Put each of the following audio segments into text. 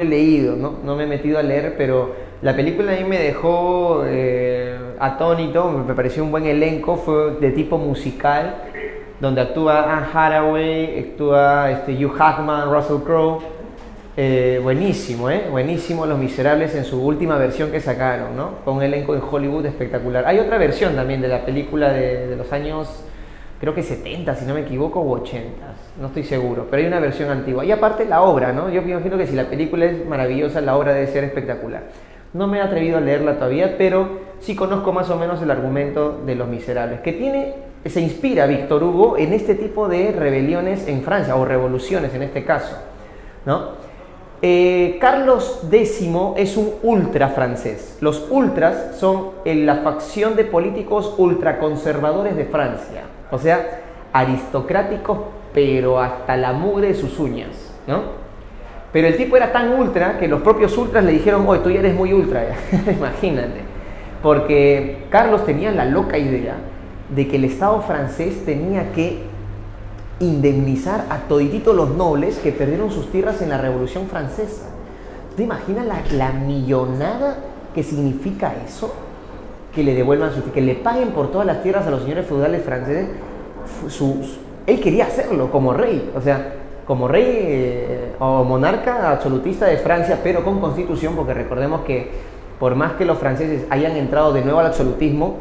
he leído, no me he metido a leer, pero la película a mí me dejó atónito, me pareció un buen elenco, fue de tipo musical, donde actúa Anne Hathaway, actúa Hugh Jackman, Russell Crowe, buenísimo, buenísimo Los Miserables en su última versión que sacaron, ¿no? Con un elenco en Hollywood espectacular. Hay otra versión también de la película de los años, creo que 70, si no me equivoco, o 80, no estoy seguro, pero hay una versión antigua. Y aparte la obra, ¿no? Yo me imagino que si la película es maravillosa, la obra debe ser espectacular. No me he atrevido a leerla todavía, pero sí conozco más o menos el argumento de Los Miserables, que se inspira Víctor Hugo en este tipo de rebeliones en Francia, o revoluciones en este caso, ¿no? Carlos X es un ultra francés. Los ultras son la facción de políticos ultraconservadores de Francia, o sea, aristocráticos, pero hasta la mugre de sus uñas, ¿no? Pero el tipo era tan ultra que los propios ultras le dijeron: oye, tú ya eres muy ultra, ya. Imagínate, porque Carlos tenía la loca idea de que el Estado francés tenía que indemnizar a todititos los nobles que perdieron sus tierras en la Revolución Francesa. ¿Te imaginas la millonada que significa eso? Que le devuelvan que le paguen por todas las tierras a los señores feudales franceses. Él quería hacerlo como rey, o sea, como rey o monarca absolutista de Francia, pero con constitución, porque recordemos que por más que los franceses hayan entrado de nuevo al absolutismo,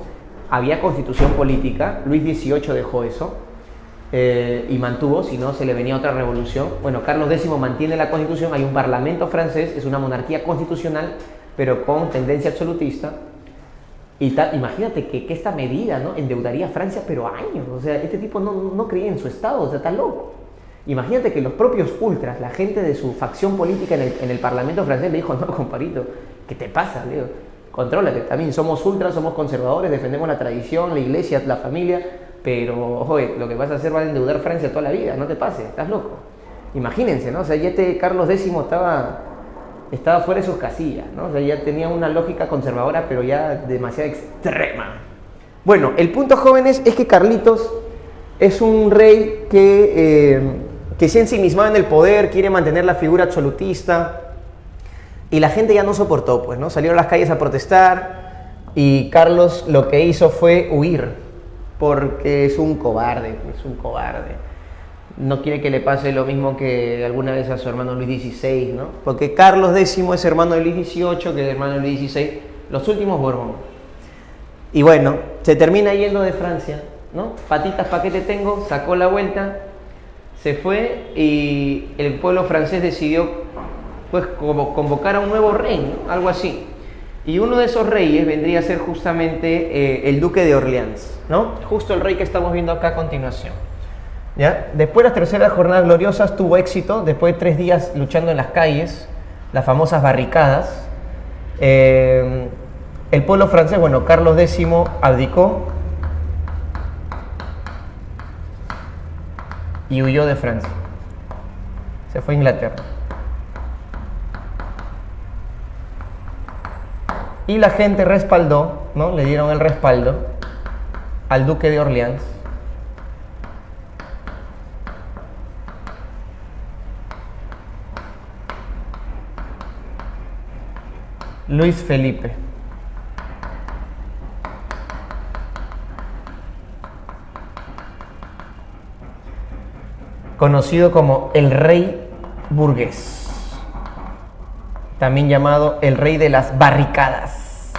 había constitución política. Luis XVIII dejó eso y mantuvo, si no se le venía otra revolución. Bueno, Carlos X mantiene la constitución, hay un parlamento francés, es una monarquía constitucional, pero con tendencia absolutista. Y imagínate que esta medida, ¿no?, endeudaría a Francia, pero años. O sea, este tipo no creía en su Estado, o sea, está loco. Imagínate que los propios ultras, la gente de su facción política en el Parlamento francés, le dijo: no, compadrito, ¿qué te pasa? Le digo, contrólate, también somos ultras, somos conservadores, defendemos la tradición, la iglesia, la familia, pero, oye, lo que vas a hacer va a endeudar Francia toda la vida, no te pases, estás loco. Imagínense, ¿no? O sea, ya Carlos X estaba fuera de sus casillas, ¿no? O sea, ya tenía una lógica conservadora, pero ya demasiado extrema. Bueno, el punto, jóvenes, es que Carlitos es un rey que se ha ensimismado en el poder, quiere mantener la figura absolutista, y la gente ya no soportó, pues, ¿no? Salieron a las calles a protestar, y Carlos lo que hizo fue huir, porque es un cobarde, no quiere que le pase lo mismo que alguna vez a su hermano Luis XVI, ¿no? Porque Carlos X es hermano de Luis XVIII, que es hermano de Luis XVI, los últimos Borbón. Y bueno, se termina yendo de Francia, ¿no? Patitas, ¿pa' qué te tengo? Sacó la vuelta, se fue, y el pueblo francés decidió, pues, convocar a un nuevo rey, ¿no? Algo así. Y uno de esos reyes vendría a ser justamente el duque de Orleans, ¿no? Justo el rey que estamos viendo acá a continuación. ¿Ya? Después de las terceras jornadas gloriosas tuvo éxito, después de 3 días luchando en las calles, las famosas barricadas. El pueblo francés, bueno, Carlos X abdicó y huyó de Francia. Se fue a Inglaterra. Y la gente respaldó, ¿no? Le dieron el respaldo al duque de Orleans. Luis Felipe. Conocido como el rey burgués, también llamado el rey de las barricadas.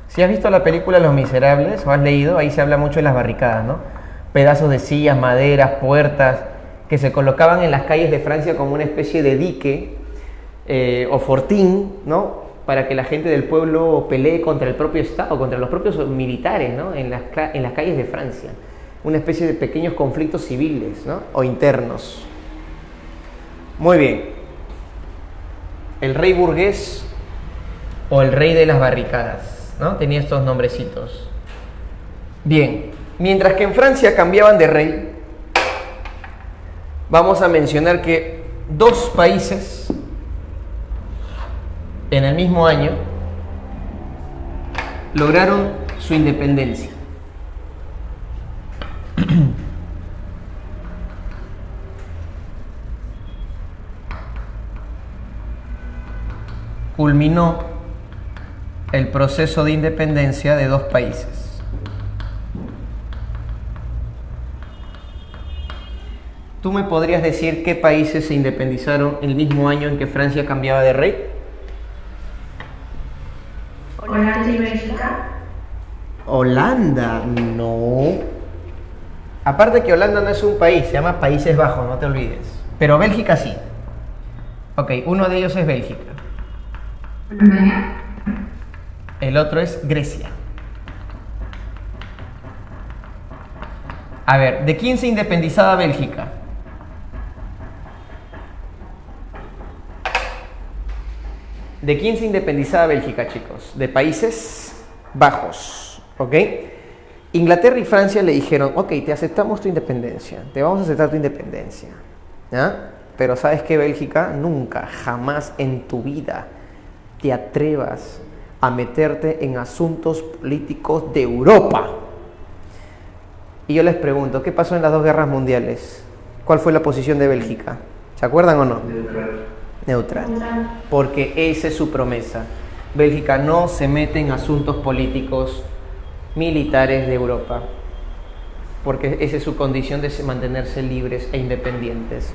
Si has visto la película Los Miserables o has leído, ahí se habla mucho de las barricadas, ¿no? Pedazos de sillas, maderas, puertas, que se colocaban en las calles de Francia como una especie de dique o fortín, ¿no?, para que la gente del pueblo pelee contra el propio Estado, contra los propios militares, ¿no?, en las calles de Francia. Una especie de pequeños conflictos civiles, ¿no?, o internos. Muy bien. El rey burgués o el rey de las barricadas, ¿no? Tenía estos nombrecitos. Bien. Mientras que en Francia cambiaban de rey, vamos a mencionar que 2 países en el mismo año lograron su independencia. culminó el proceso de independencia de dos países? ¿Tú me podrías decir qué países se independizaron el mismo año en que Francia cambiaba de rey? Holanda y Bélgica. Holanda, no. Aparte que Holanda no es un país, se llama Países Bajos, no te olvides. Pero Bélgica sí. Ok, uno de ellos es Bélgica. Alemania. El otro es Grecia. A ver, ¿de quién se independizaba Bélgica? ¿De quién se independizaba Bélgica, chicos? De Países Bajos, ¿ok? Inglaterra y Francia le dijeron, ok, te aceptamos tu independencia, te vamos a aceptar tu independencia, ¿ya? Pero ¿sabes qué, Bélgica? Nunca, jamás en tu vida te atrevas a meterte en asuntos políticos de Europa. Y yo les pregunto, ¿qué pasó en las dos guerras mundiales? ¿Cuál fue la posición de Bélgica? ¿Se acuerdan o no? Neutral. Porque esa es su promesa. Bélgica no se mete en asuntos políticos militares de Europa. Porque esa es su condición de mantenerse libres e independientes.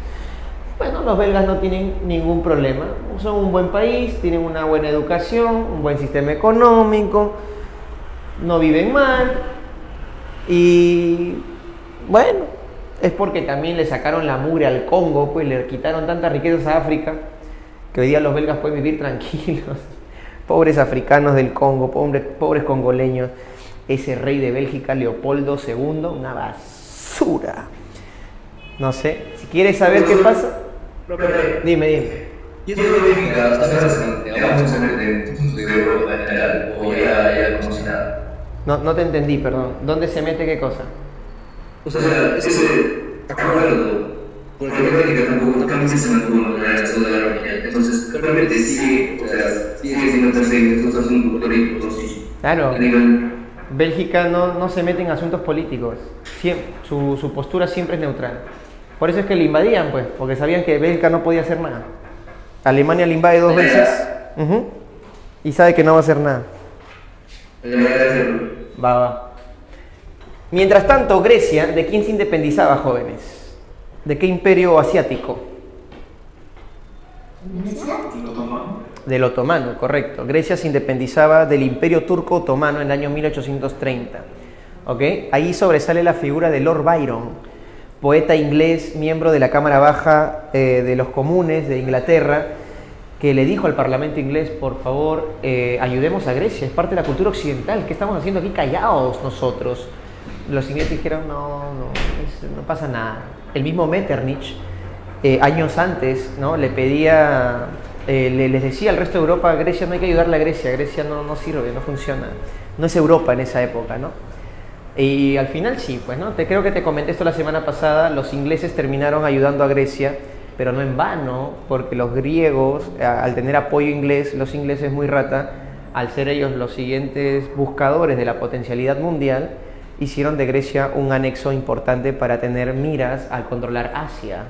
Bueno, los belgas no tienen ningún problema. Son un buen país, tienen una buena educación, un buen sistema económico, no viven mal. Y bueno, es porque también le sacaron la mugre al Congo, pues le quitaron tantas riquezas a África, que hoy día los belgas pueden vivir tranquilos. Pobres africanos del Congo, pobres congoleños. Ese rey de Bélgica, Leopoldo II, una basura. No sé, si quieres saber qué pasa, dime. ¿Y eso de Bélgica está presente? ¿Vamos a ver de Europa en general? ¿O ya como si nada? No te entendí, perdón. ¿Dónde se mete qué cosa? O sea, ese acuerdo, porque Bélgica tampoco también se mantuvo en la Segunda Guerra Mundial. Entonces, realmente sigue sin meterse en estos asuntos políticos. Claro. A nivel... Bélgica no se mete en asuntos políticos. Su postura siempre es neutral. Por eso es que le invadían, pues, porque sabían que Bélgica no podía hacer nada. Alemania le invade 2 veces y sabe que no va a hacer nada. Va. Mientras tanto, Grecia, ¿de quién se independizaba, jóvenes? ¿De qué imperio asiático? Del otomano, correcto. Grecia se independizaba del imperio turco otomano en el año 1830. ¿Ok? Ahí sobresale la figura de Lord Byron, poeta inglés, miembro de la Cámara Baja de los Comunes de Inglaterra, que le dijo al Parlamento inglés, por favor, ayudemos a Grecia, es parte de la cultura occidental, ¿qué estamos haciendo aquí callados nosotros? Los ingleses dijeron, no pasa nada. El mismo Metternich, años antes, ¿no? Le pedía, les decía al resto de Europa, Grecia no hay que ayudarle a Grecia, Grecia no sirve, no funciona, no es Europa en esa época, ¿no? Y al final sí, pues, ¿no? Creo que te comenté esto la semana pasada, los ingleses terminaron ayudando a Grecia, pero no en vano, porque los griegos, al tener apoyo inglés, los ingleses muy rata, al ser ellos los siguientes buscadores de la potencialidad mundial, hicieron de Grecia un anexo importante para tener miras al controlar Asia.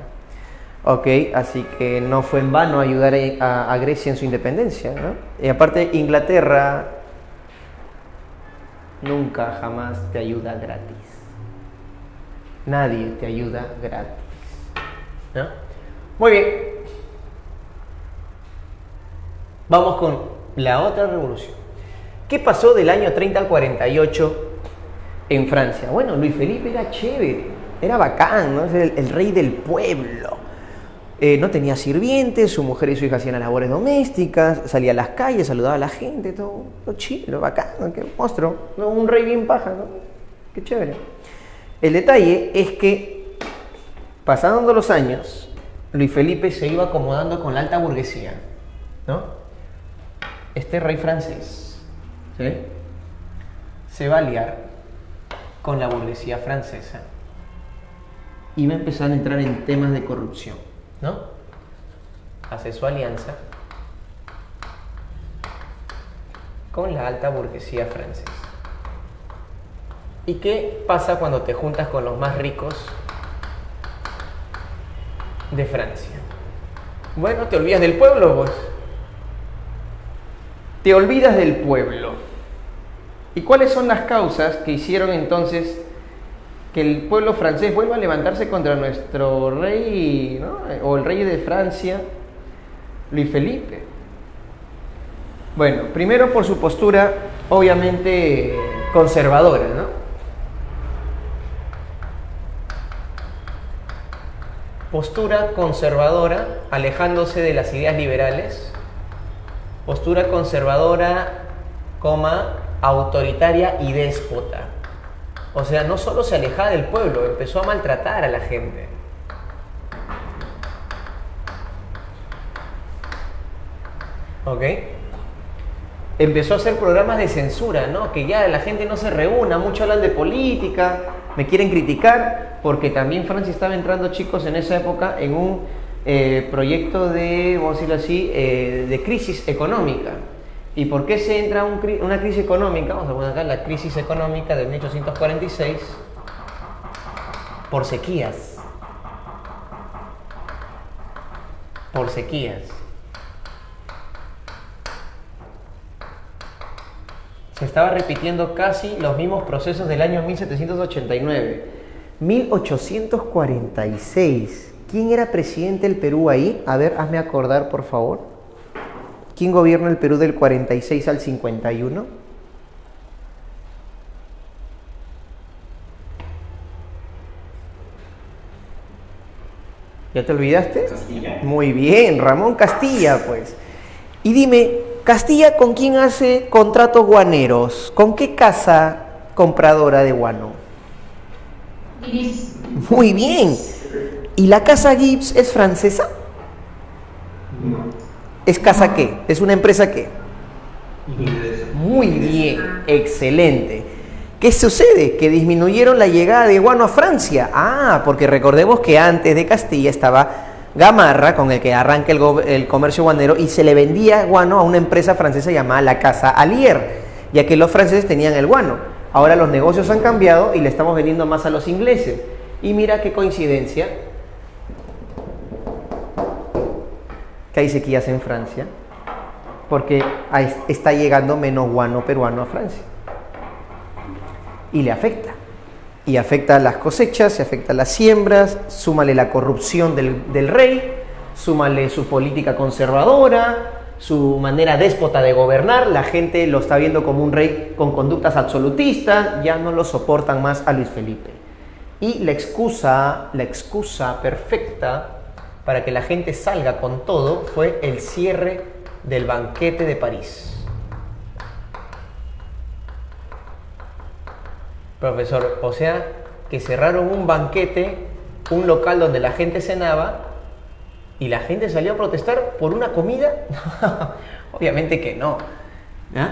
Ok, así que no fue en vano ayudar a Grecia en su independencia, ¿no? Y aparte, Inglaterra nunca jamás te ayuda gratis. Nadie te ayuda gratis, ¿no? Muy bien. Vamos con la otra revolución. ¿Qué pasó del año 30 al 48 en Francia? Bueno, Luis Felipe era chévere, era bacán, ¿no? Es el rey del pueblo. No tenía sirvientes, su mujer y su hija hacían las labores domésticas, salía a las calles, saludaba a la gente, todo chido, bacán, qué monstruo, ¿no? Un rey bien paja, ¿no? Qué chévere. El detalle es que, pasando los años, Luis Felipe se iba acomodando con la alta burguesía, ¿no? Este rey francés, ¿sí? Se va a liar con la burguesía francesa y va a empezar a entrar en temas de corrupción, ¿no? Hace su alianza con la alta burguesía francesa. ¿Y qué pasa cuando te juntas con los más ricos de Francia? Bueno, te olvidas del pueblo, vos. Te olvidas del pueblo. ¿Y cuáles son las causas que hicieron entonces que el pueblo francés vuelva a levantarse contra nuestro rey, ¿no? O el rey de Francia, Luis Felipe? Bueno, primero por su postura obviamente conservadora, ¿no? Postura conservadora, alejándose de las ideas liberales. Postura conservadora, autoritaria y déspota. O sea, no solo se alejaba del pueblo, empezó a maltratar a la gente. ¿Ok? Empezó a hacer programas de censura, ¿no? Que ya la gente no se reúna, mucho hablan de política, me quieren criticar, porque también Francia estaba entrando, chicos, en esa época en un proyecto de, vamos a decirlo así, de crisis económica. ¿Y por qué se entra una crisis económica? Vamos a poner acá la crisis económica de 1846, por sequías. Por sequías. Se estaba repitiendo casi los mismos procesos del año 1789. 1846. ¿Quién era presidente del Perú ahí? A ver, hazme acordar, por favor. ¿Quién gobierna el Perú del 46 al 51? ¿Ya te olvidaste? Castilla. Muy bien, Ramón Castilla, pues. Y dime, ¿Castilla con quién hace contratos guaneros? ¿Con qué casa compradora de guano? Iris. Muy bien. ¿Y la casa Gibbs es francesa? No. ¿Es casa qué? ¿Es una empresa qué? Inglés. Muy bien, excelente. ¿Qué sucede? Que disminuyeron la llegada de guano a Francia. Ah, porque recordemos que antes de Castilla estaba Gamarra, con el que arranca el comercio guanero, y se le vendía guano a una empresa francesa llamada la Casa Alier, ya que los franceses tenían el guano. Ahora los negocios han cambiado y le estamos vendiendo más a los ingleses. Y mira qué coincidencia, que hay sequías en Francia, porque está llegando menos guano peruano a Francia. Y le afecta. Y afecta a las cosechas, se afecta a las siembras, súmale la corrupción del rey, súmale su política conservadora, su manera déspota de gobernar. La gente lo está viendo como un rey con conductas absolutistas, ya no lo soportan más a Luis Felipe. Y la excusa perfecta para que la gente salga con todo fue el cierre del banquete de París. Profesor, o sea, que cerraron un banquete, un local donde la gente cenaba, y la gente salió a protestar por una comida. Obviamente que no. ¿Ah?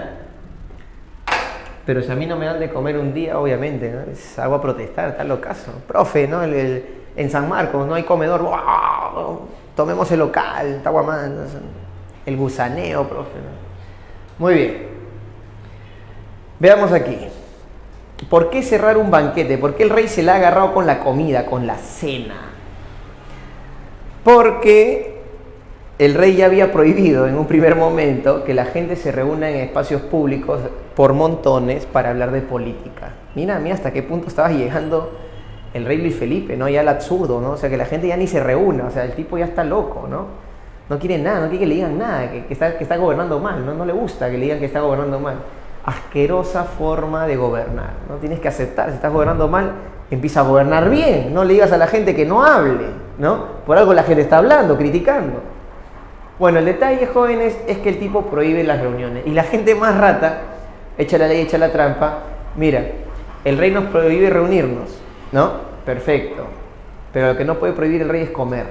Pero si a mí no me dan de comer un día, obviamente, ¿no? Hago a protestar, está locazo. Profe, ¿no? En San Marcos no hay comedor. ¡Wow! Tomemos el local, está guamando. El gusaneo, profe, ¿no? Muy bien. Veamos aquí. ¿Por qué cerrar un banquete? ¿Por qué el rey se la ha agarrado con la comida, con la cena? Porque el rey ya había prohibido en un primer momento que la gente se reúna en espacios públicos por montones para hablar de política. Mira hasta qué punto estaba llegando el rey Luis Felipe, ¿no? Ya al absurdo, ¿no? O sea, que la gente ya ni se reúna, o sea, el tipo ya está loco, ¿no? No quiere nada, no quiere que le digan nada, que está gobernando mal, ¿no? No le gusta que le digan que está gobernando mal. Asquerosa forma de gobernar, ¿no? Tienes que aceptar, si estás gobernando mal, empieza a gobernar bien, no le digas a la gente que no hable, ¿no? Por algo la gente está hablando, criticando. Bueno, el detalle, jóvenes, es que el tipo prohíbe las reuniones, y la gente más rata, echa la ley, echa la trampa. Mira, el rey nos prohíbe reunirnos, ¿no? Perfecto, pero lo que no puede prohibir el rey es comer.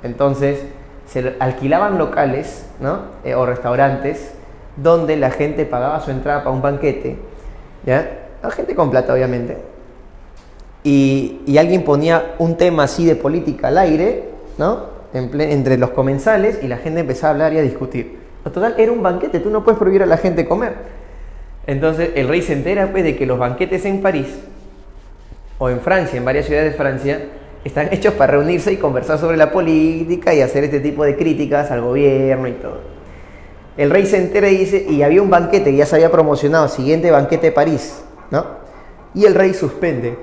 Entonces, se alquilaban locales, ¿no? O restaurantes, donde la gente pagaba su entrada para un banquete, ¿ya? La gente con plata, obviamente, y alguien ponía un tema así de política al aire, ¿no? Entre los comensales, y la gente empezaba a hablar y a discutir. En total, era un banquete, tú no puedes prohibir a la gente comer. Entonces el rey se entera pues de que los banquetes en París o en Francia, en varias ciudades de Francia, están hechos para reunirse y conversar sobre la política y hacer este tipo de críticas al gobierno y todo. El rey se entera y dice, y había un banquete que ya se había promocionado, siguiente banquete de París, ¿no? Y el rey suspende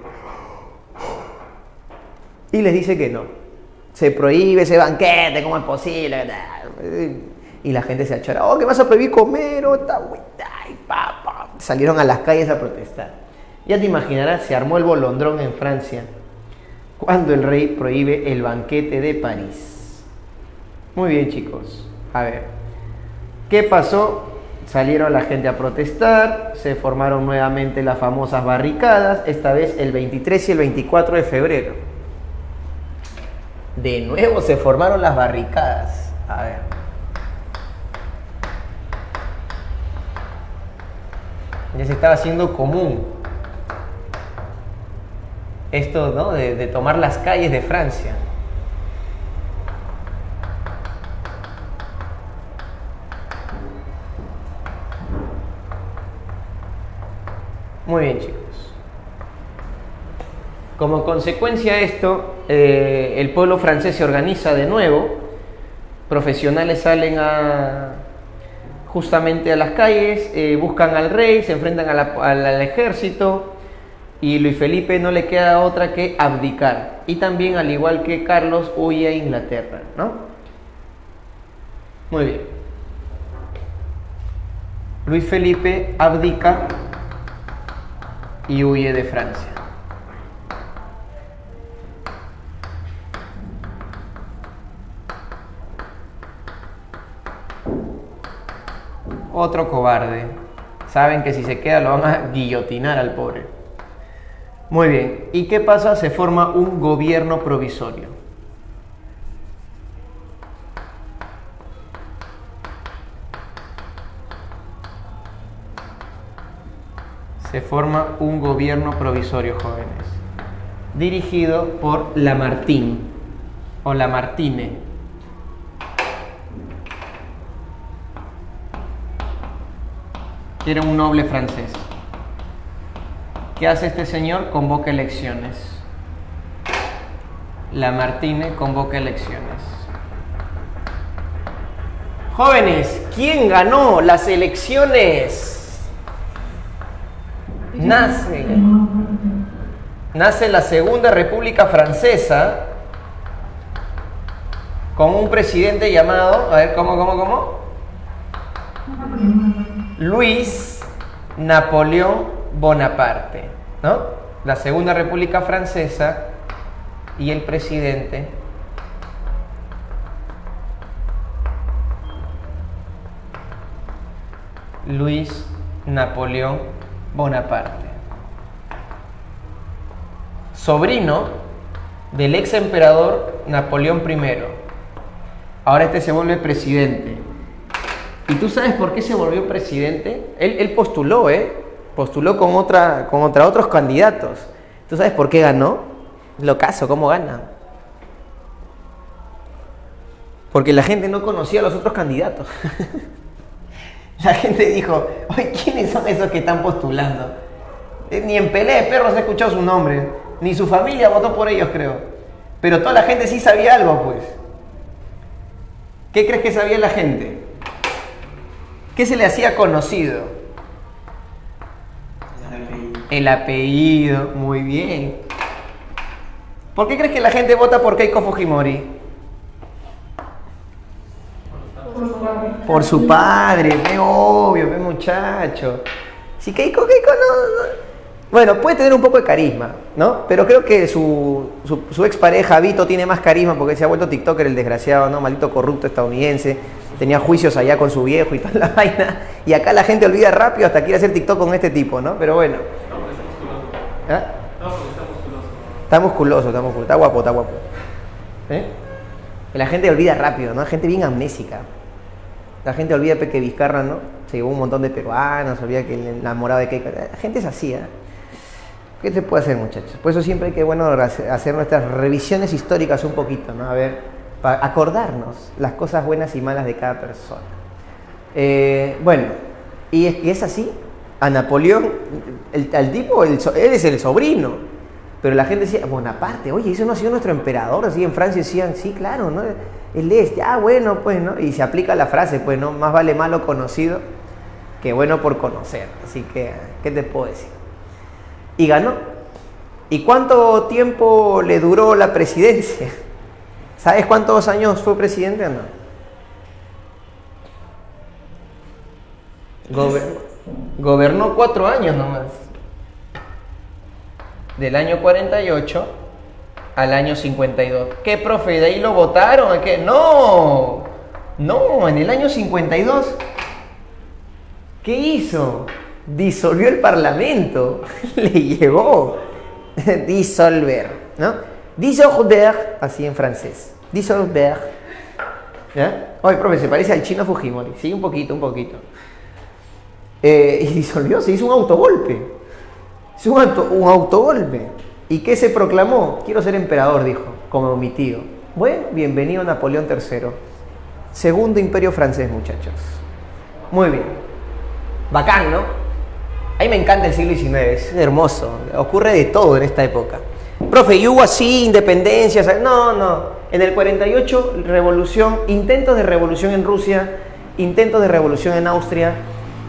y les dice que no, se prohíbe ese banquete, ¿cómo es posible? Y la gente se achara, oh, ¿qué vas a prohibir comer? Oh, salieron a las calles a protestar. Ya te imaginarás, se armó el bolondrón en Francia cuando el rey prohíbe el banquete de París. Muy bien, chicos, a ver, ¿qué pasó? Salieron la gente a protestar, se formaron nuevamente las famosas barricadas, esta vez el 23 y el 24 de febrero. De nuevo se formaron las barricadas. A ver. Ya se estaba haciendo común esto, ¿no? de tomar las calles de Francia. Muy bien, chicos. Como consecuencia de esto, el pueblo francés se organiza de nuevo. Profesionales salen justamente a las calles, buscan al rey, se enfrentan al ejército y Luis Felipe no le queda otra que abdicar. Y también, al igual que Carlos, huye a Inglaterra, ¿no? Muy bien. Luis Felipe abdica y huye de Francia. Otro cobarde. Saben que si se queda lo van a guillotinar al pobre. Muy bien. ¿Y qué pasa? Se forma un gobierno provisorio. Se forma un gobierno provisorio, jóvenes, dirigido por Lamartine o Lamartine. Que era un noble francés. ¿Qué hace este señor? Convoca elecciones. Lamartine convoca elecciones. Jóvenes, ¿quién ganó las elecciones? Nace la Segunda República Francesa con un presidente llamado, a ver, ¿cómo? Luis Napoleón Bonaparte, ¿no? La Segunda República Francesa y el presidente Luis Napoleón Bonaparte, sobrino del ex emperador Napoleón I. Ahora este se vuelve presidente. ¿Y tú sabes por qué se volvió presidente? Él postuló, postuló con otros candidatos. ¿Tú sabes por qué ganó? Locazo, ¿cómo gana? Porque la gente no conocía a los otros candidatos. La gente dijo, oye, ¿quiénes son esos que están postulando? Ni en pelea de perros he escuchado su nombre, ni su familia votó por ellos, creo. Pero toda la gente sí sabía algo, pues. ¿Qué crees que sabía la gente? ¿Qué se le hacía conocido? El apellido, muy bien. ¿Por qué crees que la gente vota por Keiko Fujimori? Por su padre, qué obvio, qué muchacho. Si Keiko no. Bueno, puede tener un poco de carisma, ¿no? Pero creo que su expareja, Vito, tiene más carisma porque se ha vuelto tiktoker el desgraciado, ¿no? Maldito corrupto estadounidense. Tenía juicios allá con su viejo y toda la vaina. Y acá la gente olvida rápido hasta quiere hacer TikTok con este tipo, ¿no? Pero bueno. ¿Ah? Está musculoso, está guapo. La gente olvida rápido, ¿no? Gente bien amnésica. La gente olvida que Vizcarra, ¿no? Se llevó un montón de peruanos, olvida que el enamorado de Keiko. La gente es así, ¿eh? ¿Qué se puede hacer, muchachos? Por eso siempre hay que, hacer nuestras revisiones históricas un poquito, ¿no? A ver, para acordarnos las cosas buenas y malas de cada persona. Y es así a Napoleón, al tipo, él es el sobrino. Pero la gente decía, Bonaparte, oye, ese no ha sido nuestro emperador. Así en Francia decían, sí, claro, ¿no? Él es, ya, bueno, pues, ¿no? Y se aplica la frase, pues, ¿no? Más vale malo conocido que bueno por conocer. Así que, ¿qué te puedo decir? Y ganó. ¿Y cuánto tiempo le duró la presidencia? ¿Sabes cuántos años fue presidente o no? Gobernó 4 años nomás. Del año 48 al año 52. ¿Qué, profe? ¿De ahí lo votaron? ¿A qué? No, en el año 52, ¿qué hizo? Disolvió el parlamento. Le llegó. Disolver, ¿no? Dissolver, así en francés. Dissolver. ¿Ya? Oye, profe, se parece al chino Fujimori. Sí, un poquito. Y disolvió, se hizo un autogolpe. Un autogolpe. ¿Y qué se proclamó? Quiero ser emperador, dijo, como mi tío. Bueno, bienvenido Napoleón III. Segundo imperio francés, muchachos. Muy bien. Bacán, ¿no? A mí me encanta el siglo XIX, es hermoso. Ocurre de todo en esta época. Profe, ¿y hubo así independencias? No. En el 48, revolución, intentos de revolución en Rusia, intentos de revolución en Austria,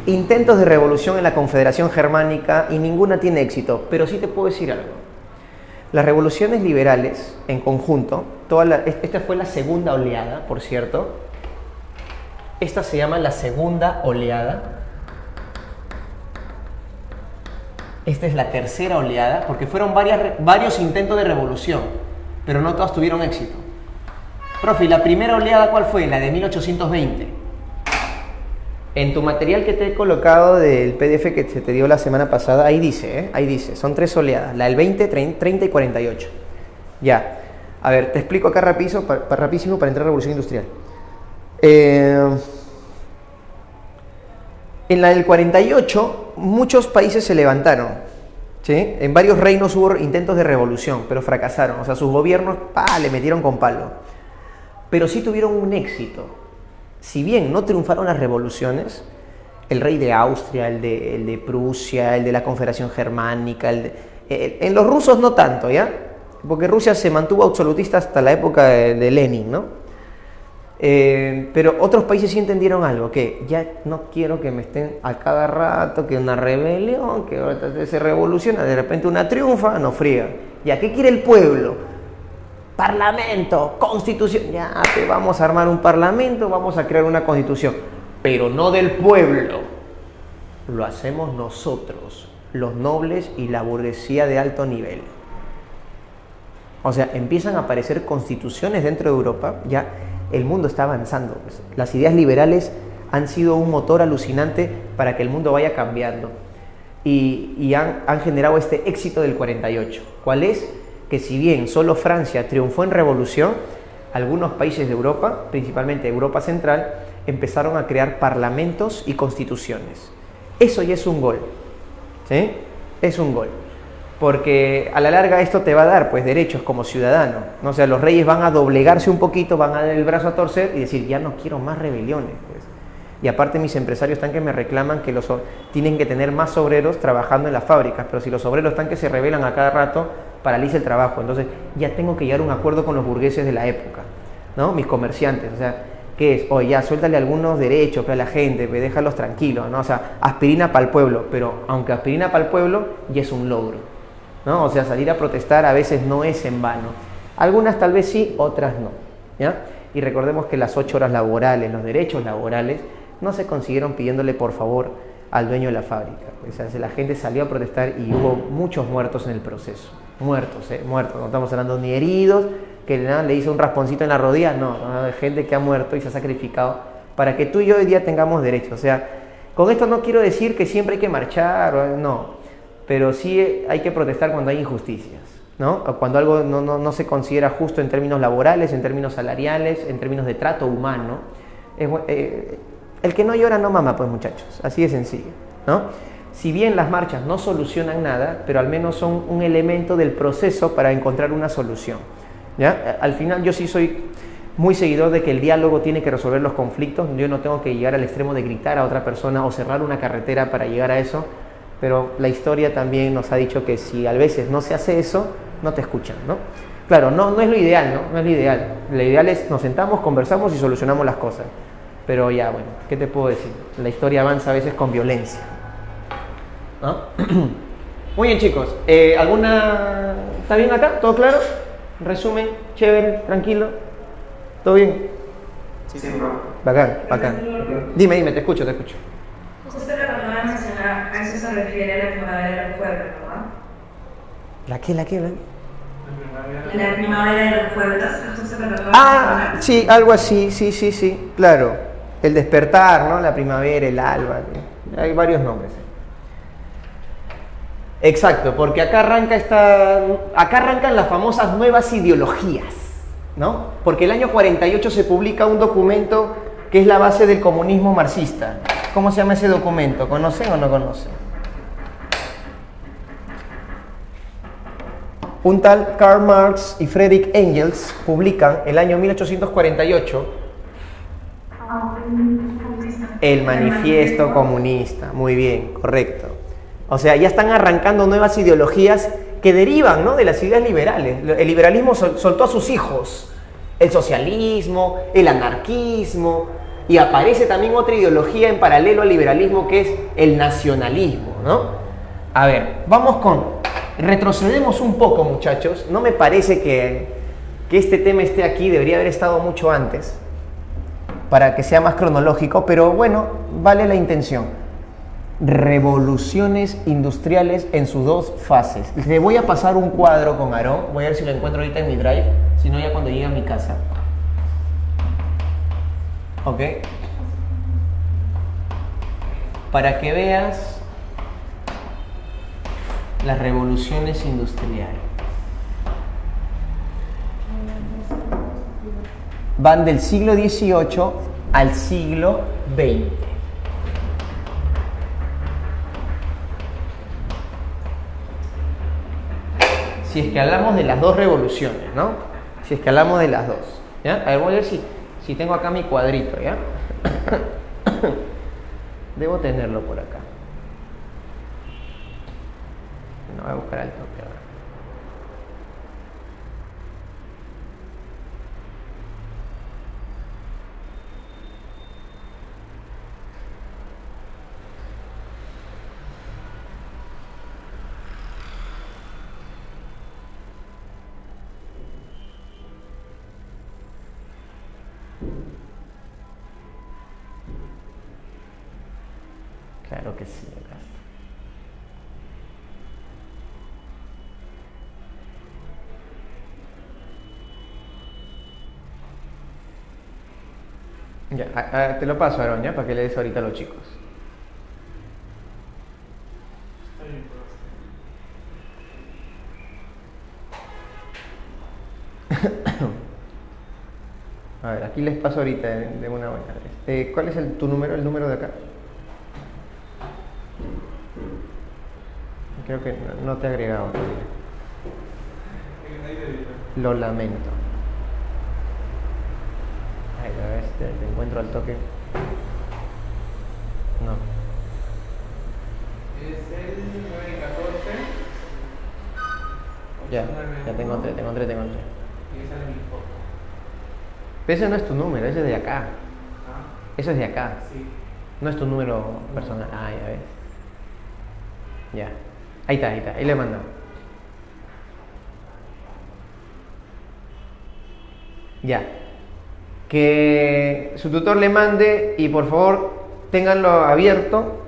intentos de revolución en la Confederación Germánica, y ninguna tiene éxito. Pero sí te puedo decir algo. Las revoluciones liberales, en conjunto, esta fue la segunda oleada, por cierto. Esta se llama la segunda oleada. Esta es la tercera oleada, porque fueron varios intentos de revolución, pero no todas tuvieron éxito. Profe, ¿y la primera oleada cuál fue? La de 1820. En tu material que te he colocado del PDF que se te dio la semana pasada, ahí dice, son 3 oleadas, la del 20, 30 y 48. Ya, a ver, te explico acá rapidísimo para entrar a la revolución industrial. En la del 48, muchos países se levantaron, ¿sí? En varios reinos hubo intentos de revolución, pero fracasaron. O sea, sus gobiernos le metieron con palo. Pero sí tuvieron un éxito. Si bien no triunfaron las revoluciones, el rey de Austria, el de Prusia, el de la Confederación Germánica, en los rusos no tanto, ¿ya? Porque Rusia se mantuvo absolutista hasta la época de Lenin, ¿no? Pero otros países sí entendieron algo, que ya no quiero que me estén a cada rato, que una rebelión, que ahorita se revoluciona, de repente una triunfa, no friega. ¿Ya qué quiere el pueblo? Parlamento, constitución. Ya, te vamos a armar un parlamento, vamos a crear una constitución, pero no del pueblo. Lo hacemos nosotros, los nobles y la burguesía de alto nivel. O sea, empiezan a aparecer constituciones dentro de Europa, ya. El mundo está avanzando. Las ideas liberales han sido un motor alucinante para que el mundo vaya cambiando. Y han generado este éxito del 48. ¿Cuál es? Que si bien solo Francia triunfó en revolución, algunos países de Europa, principalmente Europa Central, empezaron a crear parlamentos y constituciones. Eso ya es un gol. ¿Sí? Es un gol. Porque a la larga esto te va a dar pues derechos como ciudadano, ¿no? O sea, los reyes van a doblegarse un poquito, van a dar el brazo a torcer y decir, ya no quiero más rebeliones, pues. Y aparte mis empresarios están que me reclaman que tienen que tener más obreros trabajando en las fábricas, pero si los obreros están que se rebelan a cada rato, paraliza el trabajo. Entonces ya tengo que llegar a un acuerdo con los burgueses de la época, ¿no? Mis comerciantes, o sea, ¿qué es? Oye, ya suéltale algunos derechos a la gente, déjalos tranquilos, ¿no? O sea, aspirina para el pueblo, pero aunque aspirina para el pueblo, ya es un logro, ¿no? O sea, salir a protestar a veces no es en vano. Algunas tal vez sí, otras no, ¿ya? Y recordemos que las 8 horas laborales, los derechos laborales, no se consiguieron pidiéndole por favor al dueño de la fábrica. O sea, la gente salió a protestar y hubo muchos muertos en el proceso. Muertos. No estamos hablando ni heridos, que le hizo un rasponcito en la rodilla, no, hay gente que ha muerto y se ha sacrificado para que tú y yo hoy día tengamos derechos. O sea, con esto no quiero decir que siempre hay que marchar, no. Pero sí hay que protestar cuando hay injusticias, ¿no? O cuando algo no se considera justo en términos laborales, en términos salariales, en términos de trato humano. El que no llora no mama, pues muchachos, así de sencillo, ¿no? Si bien las marchas no solucionan nada, pero al menos son un elemento del proceso para encontrar una solución, ¿ya? Al final yo sí soy muy seguidor de que el diálogo tiene que resolver los conflictos. Yo no tengo que llegar al extremo de gritar a otra persona o cerrar una carretera para llegar a eso, pero la historia también nos ha dicho que si a veces no se hace eso, no te escuchan, ¿no? Claro, no es lo ideal, ¿no? No es lo ideal. Lo ideal es nos sentamos, conversamos y solucionamos las cosas. Pero ya, bueno, ¿qué te puedo decir? La historia avanza a veces con violencia, ¿no? Muy bien, chicos. ¿Alguna... ¿Está bien acá? ¿Todo claro? Resumen, chévere, tranquilo. ¿Todo bien? Sí, bro. Bacán, bacán. Dime, te escucho. Justo lo que acaba de mencionar, a eso se refiere la primavera del pueblo, ¿no? ¿La qué? La primavera de los pueblos, justo lo que acaba de mencionar. Sí, algo así, sí, claro. El despertar, ¿no? La primavera, el alba. Hay varios nombres. Exacto, porque acá arrancan las famosas nuevas ideologías, ¿no? Porque el año 48 se publica un documento que es la base del comunismo marxista. ¿Cómo se llama ese documento? ¿Conocen o no conocen? Un tal Karl Marx y Friedrich Engels publican el año 1848 el Manifiesto Comunista. Muy bien, correcto. O sea, ya están arrancando nuevas ideologías que derivan, ¿no?, de las ideas liberales. El liberalismo soltó a sus hijos, el socialismo, el anarquismo, y aparece también otra ideología en paralelo al liberalismo que es el nacionalismo, ¿no? A ver, retrocedemos un poco, muchachos. No me parece que este tema esté aquí, debería haber estado mucho antes, para que sea más cronológico, pero bueno, vale la intención. Revoluciones industriales en sus dos fases. Le voy a pasar un cuadro con Aarón, voy a ver si lo encuentro ahorita en mi drive, si no ya cuando llegue a mi casa. ¿Ok? Para que veas las revoluciones industriales. Van del siglo XVIII al siglo XX. Si es que hablamos de las dos revoluciones, ¿no? Si es que hablamos de las dos, ¿ya? A ver, voy a ver si tengo acá mi cuadrito, ¿ya? Debo tenerlo por acá. No, voy a buscar al toque ahora. Claro que sí, acá está. Ya, te lo paso, Aarón, ¿ya? Para que le des ahorita a los chicos. A ver, aquí les paso ahorita de una buena vez. ¿Cuál es tu número, el número de acá? Creo que no te he agregado todavía. Lo lamento. Ay, a ver, te encuentro al toque. No. Es el 914. Ya te encontré. Y esa es mi foto. Pero ese no es tu número, ese es de acá. Ah, Eso es de acá. sí. No es tu número personal. Ah, ya ves. Ya. Ahí está. Ahí le he mandado. Ya. Que su tutor le mande y por favor ténganlo abierto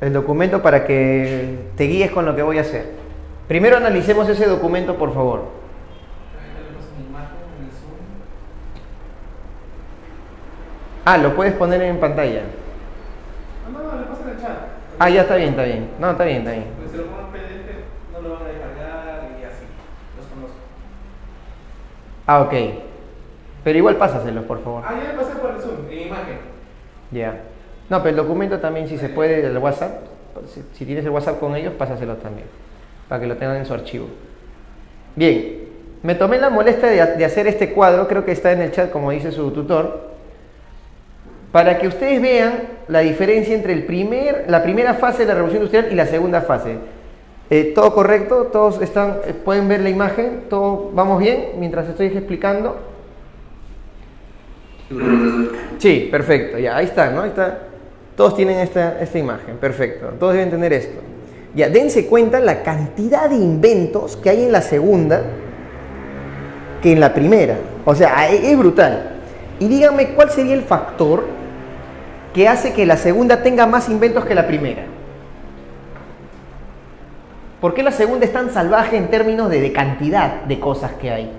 el documento para que te guíes con lo que voy a hacer. Primero analicemos ese documento, por favor. Ahorita le paso mi imagen en el Zoom. Ah, lo puedes poner en pantalla. No, le paso en el chat. Ah, ya está bien. No, está bien. Pues si lo pongo en PDF, no lo van a descargar y así. Los conozco. Ah, ok. Pero igual pásaselos, por favor. Ah, ya le pasé por el Zoom, en imagen. Ya. No, pero el documento también, si se puede, del WhatsApp, si tienes el WhatsApp con ellos, pásaselos también, para que lo tengan en su archivo. Bien, Me tomé la molestia de hacer este cuadro, creo que está en el chat como dice su tutor, para que ustedes vean la diferencia entre la primera fase de la revolución industrial y la segunda fase. ¿Todo correcto? ¿Todos pueden ver la imagen? ¿Todo, vamos bien mientras estoy explicando? Sí, perfecto, ya, ahí está, ¿no? Ahí está. Todos tienen esta imagen, perfecto. Todos deben tener esto. Ya, dense cuenta la cantidad de inventos que hay en la segunda que en la primera. O sea, es brutal. Y díganme, ¿cuál sería el factor que hace que la segunda tenga más inventos que la primera? ¿Por qué la segunda es tan salvaje en términos de cantidad de cosas que hay?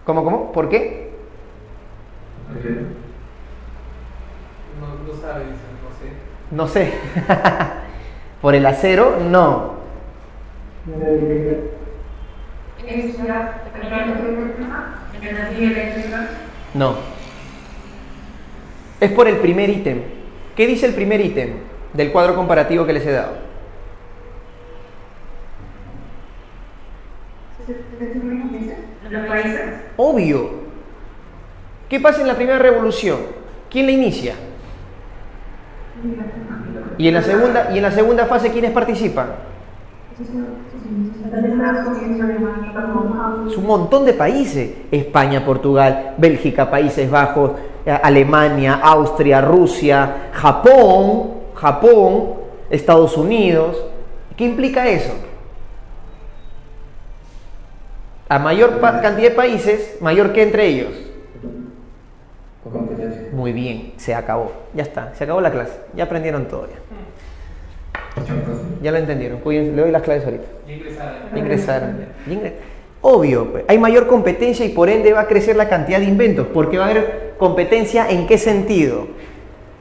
¿Cómo? ¿Por qué? No sabe, dice, No sé. ¿Por el acero? No. Energía eléctrica. No. Es por el primer ítem. ¿Qué dice el primer ítem del cuadro comparativo que les he dado? Los países. Obvio. ¿Qué pasa en la primera revolución? ¿Quién la inicia? ¿Y en la segunda fase quiénes participan? Es un montón de países. España, Portugal, Bélgica, Países Bajos, Alemania, Austria, Rusia, Japón, Estados Unidos. ¿Qué implica eso? A mayor cantidad de países, mayor que entre ellos. Muy bien, se acabó. Ya está, se acabó la clase. Ya aprendieron todo ya. Ya lo entendieron. Cuídense, le doy las claves ahorita. Ingresaron. Obvio, pues, hay mayor competencia y por ende va a crecer la cantidad de inventos. Porque va a haber competencia ¿en qué sentido?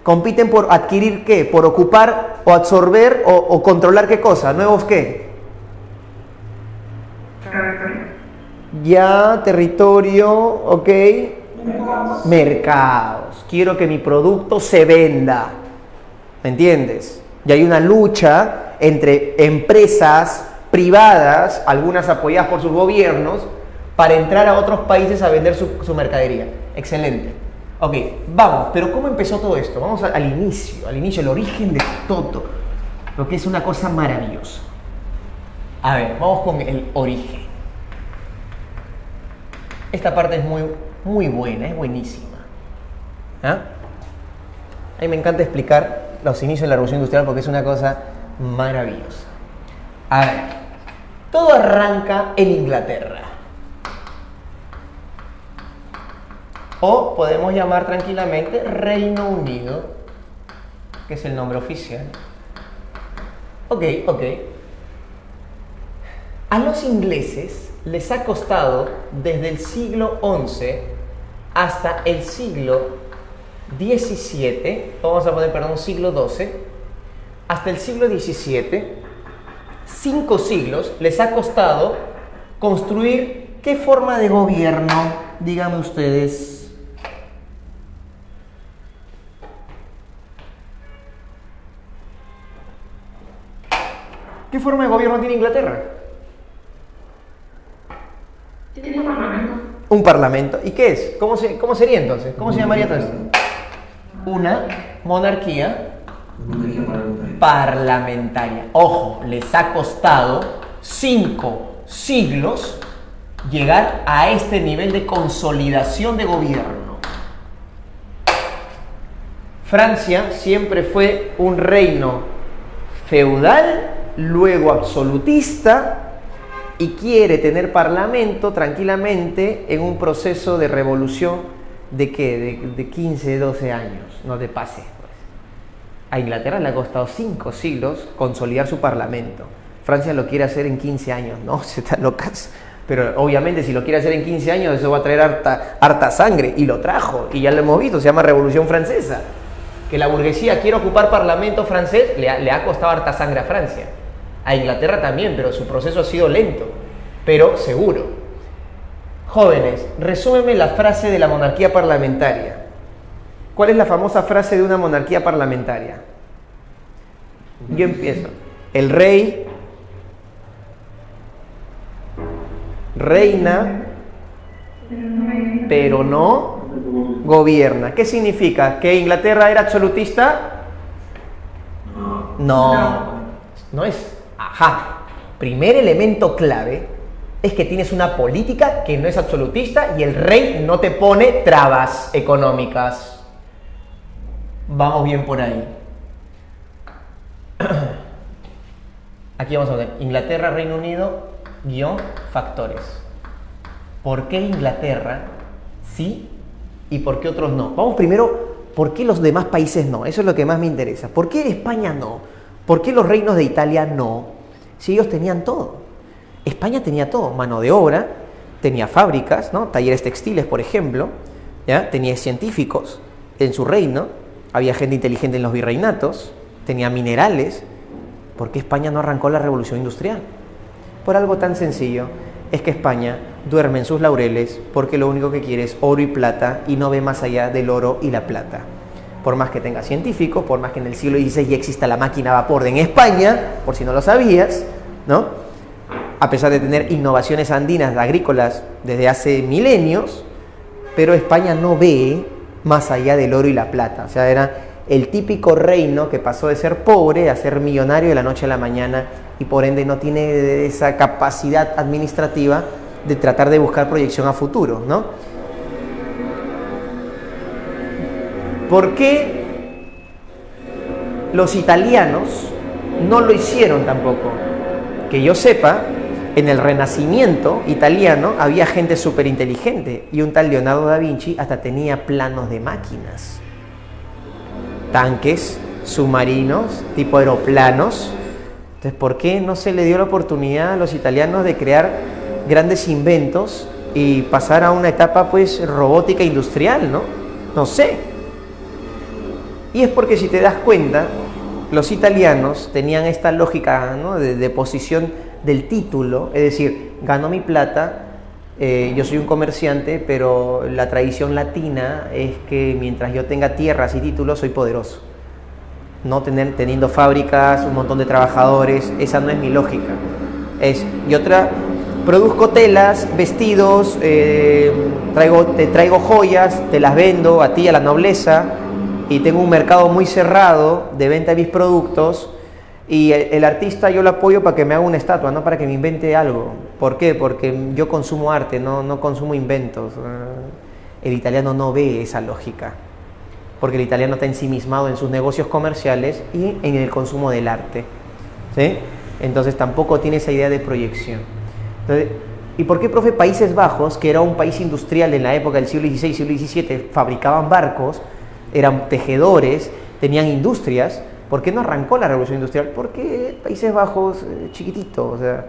Compiten por adquirir ¿qué? Por ocupar o absorber o controlar ¿qué cosa? ¿Nuevos qué? Ya, territorio, ok. Mercados. Quiero que mi producto se venda. ¿Me entiendes? Y hay una lucha entre empresas privadas, algunas apoyadas por sus gobiernos, para entrar a otros países a vender su mercadería. Excelente. Ok, vamos, pero ¿cómo empezó todo esto? Vamos al inicio, el origen de todo, lo que es una cosa maravillosa. A ver, vamos con el origen. Esta parte es muy buena, es buenísima. ¿Ah? A mí me encanta explicar los inicios de la Revolución Industrial porque es una cosa maravillosa. A ver, todo arranca en Inglaterra. O podemos llamar tranquilamente Reino Unido, que es el nombre oficial. Ok. A los ingleses les ha costado desde el siglo XI hasta el siglo XVII, vamos a poner, siglo XII, hasta el siglo XVII, 5 siglos les ha costado construir ¿qué forma de gobierno? Díganme ustedes. ¿Qué forma de gobierno tiene Inglaterra? Tiene un parlamento. Un parlamento. ¿Y qué es? ¿Cómo sería entonces? ¿Cómo se llamaría todo esto? Una monarquía parlamentaria. Ojo, les ha costado 5 siglos llegar a este nivel de consolidación de gobierno. Francia siempre fue un reino feudal, luego absolutista, y quiere tener parlamento tranquilamente en un proceso de revolución de ¿qué? De 15, 12 años, no te pases. Pues. A Inglaterra le ha costado 5 siglos consolidar su parlamento. Francia lo quiere hacer en 15 años, no, se están locas. Pero obviamente si lo quiere hacer en 15 años eso va a traer harta sangre, y lo trajo, y ya lo hemos visto, se llama Revolución Francesa. Que la burguesía quiere ocupar parlamento francés, le ha costado harta sangre a Francia. A Inglaterra también, pero su proceso ha sido lento, pero seguro. Jóvenes, resúmeme la frase de la monarquía parlamentaria. ¿Cuál es la famosa frase de una monarquía parlamentaria? Yo empiezo. El rey reina, pero no gobierna. ¿Qué significa? ¿Que Inglaterra era absolutista? No es. Ajá. Primer elemento clave es que tienes una política que no es absolutista y el rey no te pone trabas económicas. Vamos bien por ahí. Aquí vamos a ver Inglaterra, Reino Unido, guión, factores. ¿Por qué Inglaterra sí y por qué otros no? Vamos primero, ¿por qué los demás países no? Eso es lo que más me interesa. ¿Por qué España no? ¿Por qué los reinos de Italia no? Si ellos tenían todo. España tenía todo, mano de obra, tenía fábricas, ¿no? Talleres textiles, por ejemplo, ¿ya? Tenía científicos en su reino, había gente inteligente en los virreinatos, tenía minerales. ¿Por qué España no arrancó la revolución industrial? Por algo tan sencillo, es que España duerme en sus laureles porque lo único que quiere es oro y plata y no ve más allá del oro y la plata. Por más que tenga científicos, por más que en el siglo XVI ya exista la máquina a vapor en España, por si no lo sabías, ¿no? A pesar de tener innovaciones andinas agrícolas desde hace milenios, pero España no ve más allá del oro y la plata. O sea, era el típico reino que pasó de ser pobre a ser millonario de la noche a la mañana y por ende no tiene esa capacidad administrativa de tratar de buscar proyección a futuro, ¿no? ¿Por qué los italianos no lo hicieron tampoco? Que yo sepa, en el Renacimiento italiano había gente súper inteligente y un tal Leonardo da Vinci hasta tenía planos de máquinas. Tanques, submarinos, tipo aeroplanos. Entonces, ¿por qué no se le dio la oportunidad a los italianos de crear grandes inventos y pasar a una etapa, pues, robótica industrial, ¿no? No sé. Y es porque, si te das cuenta, los italianos tenían esta lógica, ¿no? de posición del título, es decir, gano mi plata, yo soy un comerciante, pero la tradición latina es que mientras yo tenga tierras y títulos, soy poderoso. No teniendo fábricas, un montón de trabajadores, esa no es mi lógica. Produzco telas, vestidos, te traigo joyas, te las vendo a ti, a la nobleza, y tengo un mercado muy cerrado de venta de mis productos, y el artista yo lo apoyo para que me haga una estatua, no para que me invente algo. ¿Por qué? Porque yo consumo arte, no consumo inventos. El italiano no ve esa lógica, porque el italiano está ensimismado en sus negocios comerciales y en el consumo del arte, ¿sí? Entonces tampoco tiene esa idea de proyección. Entonces, ¿y por qué, profe, Países Bajos, que era un país industrial en la época del siglo XVI, siglo XVII, fabricaban barcos, eran tejedores, tenían industrias? ¿Por qué no arrancó la revolución industrial? Porque Países Bajos, chiquitito, o sea,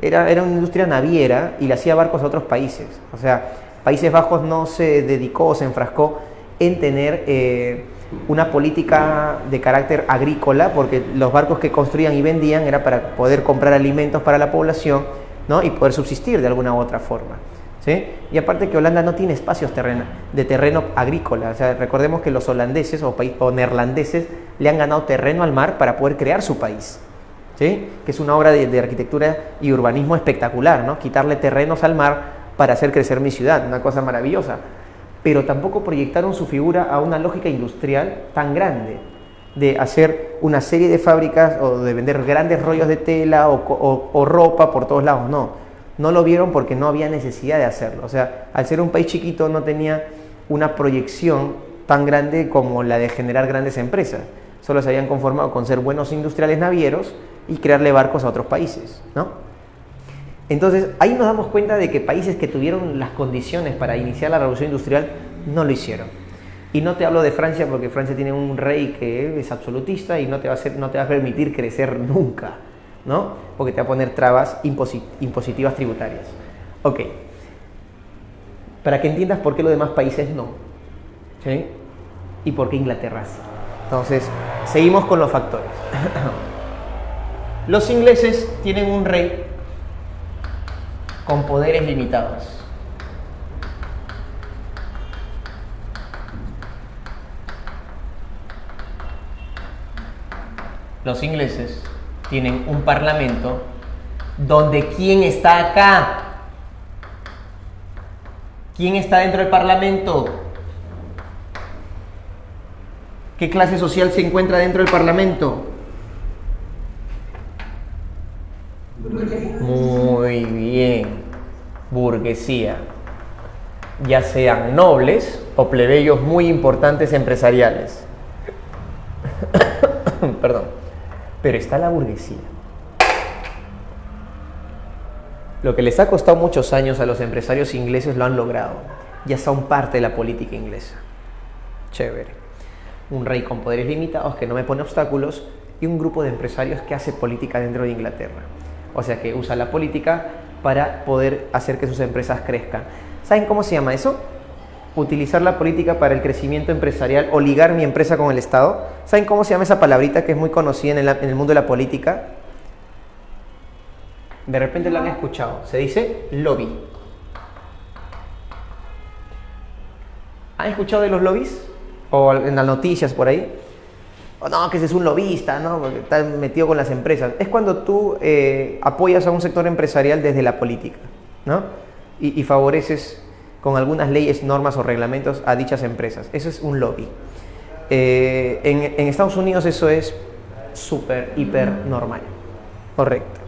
era una industria naviera y le hacía barcos a otros países. O sea, Países Bajos no se dedicó o se enfrascó en tener una política de carácter agrícola, porque los barcos que construían y vendían era para poder comprar alimentos para la población, ¿no? Y poder subsistir de alguna u otra forma, ¿sí? Y aparte que Holanda no tiene espacios de terreno agrícola. O sea, recordemos que los holandeses o neerlandeses le han ganado terreno al mar para poder crear su país, ¿sí? Que es una obra de arquitectura y urbanismo espectacular, ¿no? Quitarle terrenos al mar para hacer crecer mi ciudad, una cosa maravillosa. Pero tampoco proyectaron su figura a una lógica industrial tan grande, de hacer una serie de fábricas o de vender grandes rollos de tela o ropa por todos lados. No lo vieron porque no había necesidad de hacerlo. O sea, al ser un país chiquito no tenía una proyección tan grande como la de generar grandes empresas. Solo se habían conformado con ser buenos industriales navieros y crearle barcos a otros países, ¿no? Entonces, ahí nos damos cuenta de que países que tuvieron las condiciones para iniciar la revolución industrial no lo hicieron. Y no te hablo de Francia porque Francia tiene un rey que es absolutista y no te va a permitir crecer nunca, ¿no? Porque te va a poner trabas impositivas tributarias. Ok. Para que entiendas por qué los demás países no, ¿sí? Y por qué Inglaterra sí. Entonces, seguimos con los factores. Los ingleses tienen un rey con poderes limitados. Los ingleses tienen un parlamento donde ¿quién está acá? ¿Quién está dentro del Parlamento? ¿Qué clase social se encuentra dentro del Parlamento? Muy bien, burguesía. Ya sean nobles o plebeyos muy importantes empresariales. Perdón. Pero está la burguesía. Lo que les ha costado muchos años a los empresarios ingleses lo han logrado. Ya son parte de la política inglesa. Chévere. Un rey con poderes limitados que no me pone obstáculos y un grupo de empresarios que hace política dentro de Inglaterra. O sea que usa la política para poder hacer que sus empresas crezcan. ¿Saben cómo se llama eso? Utilizar la política para el crecimiento empresarial o ligar mi empresa con el Estado. ¿Saben cómo se llama esa palabrita que es muy conocida en el mundo de la política? De repente la han escuchado. Se dice lobby. ¿Han escuchado de los lobbies? O en las noticias por ahí. Oh, no, que ese es un lobista, ¿no? Porque está metido con las empresas. Es cuando tú apoyas a un sector empresarial desde la política, ¿no? Y favoreces con algunas leyes, normas o reglamentos a dichas empresas. Eso es un lobby. En Estados Unidos eso es súper, hiper normal. Correcto.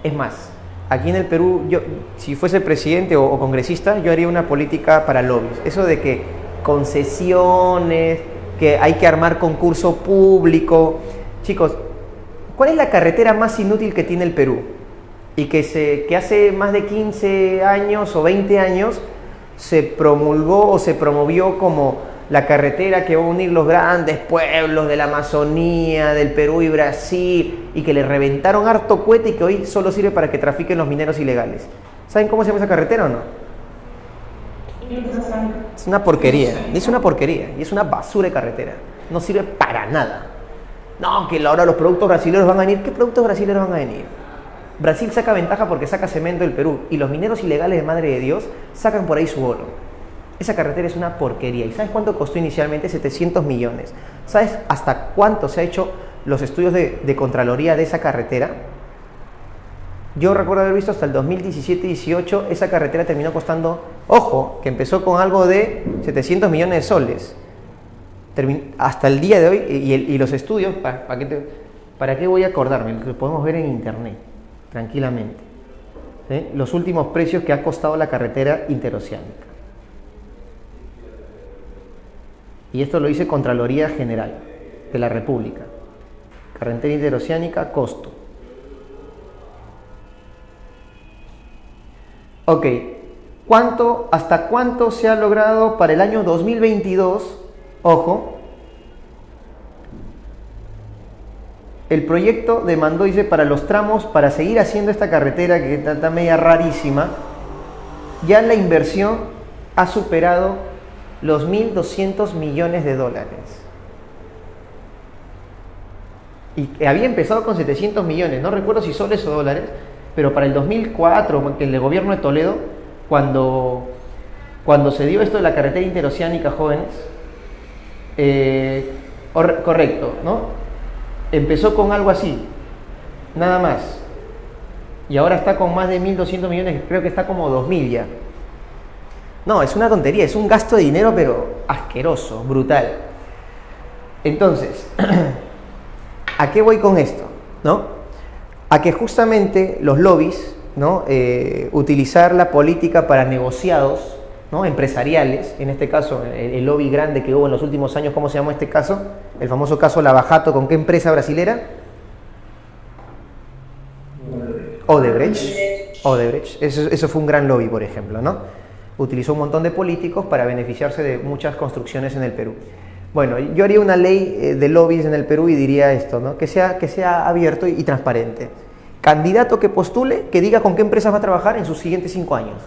Es más, aquí en el Perú, yo, si fuese presidente o congresista, yo haría una política para lobbies. Eso de que concesiones, que hay que armar concurso público. Chicos, ¿cuál es la carretera más inútil que tiene el Perú? Y que hace más de 15 años o 20 años se promulgó o se promovió como la carretera que va a unir los grandes pueblos de la Amazonía, del Perú y Brasil, y que le reventaron harto cohete y que hoy solo sirve para que trafiquen los mineros ilegales. ¿Saben cómo se llama esa carretera o no? Es una porquería, y es una basura de carretera. No sirve para nada. No, que ahora los productos brasileños van a venir. ¿Qué productos brasileños van a venir? Brasil saca ventaja porque saca cemento del Perú y los mineros ilegales de madre de Dios sacan por ahí su oro. Esa carretera es una porquería. ¿Y sabes cuánto costó inicialmente? 700 millones. ¿Sabes hasta cuánto se ha hecho los estudios de Contraloría de esa carretera? Yo recuerdo haber visto hasta el 2017-18 esa carretera terminó costando, ojo, que empezó con algo de 700 millones de soles. Hasta el día de hoy, y los estudios, ¿para qué voy a acordarme? Lo podemos ver en internet, tranquilamente. ¿Sí? Los últimos precios que ha costado la carretera interoceánica. Y esto lo dice Contraloría General de la República. Carretera interoceánica, costo. Ok, ¿hasta cuánto se ha logrado para el año 2022? Ojo, el proyecto demandó, dice, para los tramos, para seguir haciendo esta carretera que está media rarísima, ya la inversión ha superado los 1.200 millones de dólares. Y había empezado con 700 millones, no recuerdo si soles o dólares, pero para el 2004, el gobierno de Toledo, cuando se dio esto de la carretera interoceánica, jóvenes, correcto, ¿no? Empezó con algo así, nada más. Y ahora está con más de 1.200 millones, creo que está como 2.000 ya. No, es una tontería, es un gasto de dinero, pero asqueroso, brutal. Entonces, ¿a qué voy con esto? ¿No? A que justamente los lobbies, ¿no? Utilizar la política para negociados, ¿no? Empresariales, en este caso el lobby grande que hubo en los últimos años, ¿cómo se llamó este caso? El famoso caso Lavajato, ¿con qué empresa brasilera? Odebrecht. Eso fue un gran lobby, por ejemplo, ¿no? Utilizó un montón de políticos para beneficiarse de muchas construcciones en el Perú. Bueno, yo haría una ley de lobbies en el Perú y diría esto, ¿no? Que sea abierto y transparente. Candidato que postule, que diga con qué empresas va a trabajar en sus siguientes 5 años.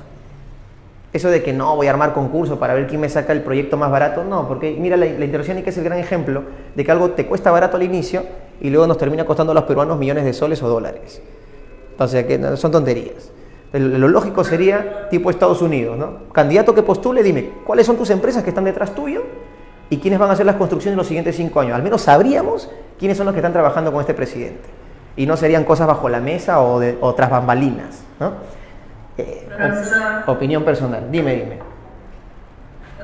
Eso de que no, voy a armar concurso para ver quién me saca el proyecto más barato, no, porque mira, la interoceánica es el gran ejemplo de que algo te cuesta barato al inicio y luego nos termina costando a los peruanos millones de soles o dólares. Entonces, que son tonterías. Lo lógico sería tipo Estados Unidos, ¿no? Candidato que postule, dime, ¿cuáles son tus empresas que están detrás tuyo? ¿Y quiénes van a hacer las construcciones en los siguientes 5 años? Al menos sabríamos quiénes son los que están trabajando con este presidente. Y no serían cosas bajo la mesa o tras bambalinas, ¿no? Opinión personal. Dime.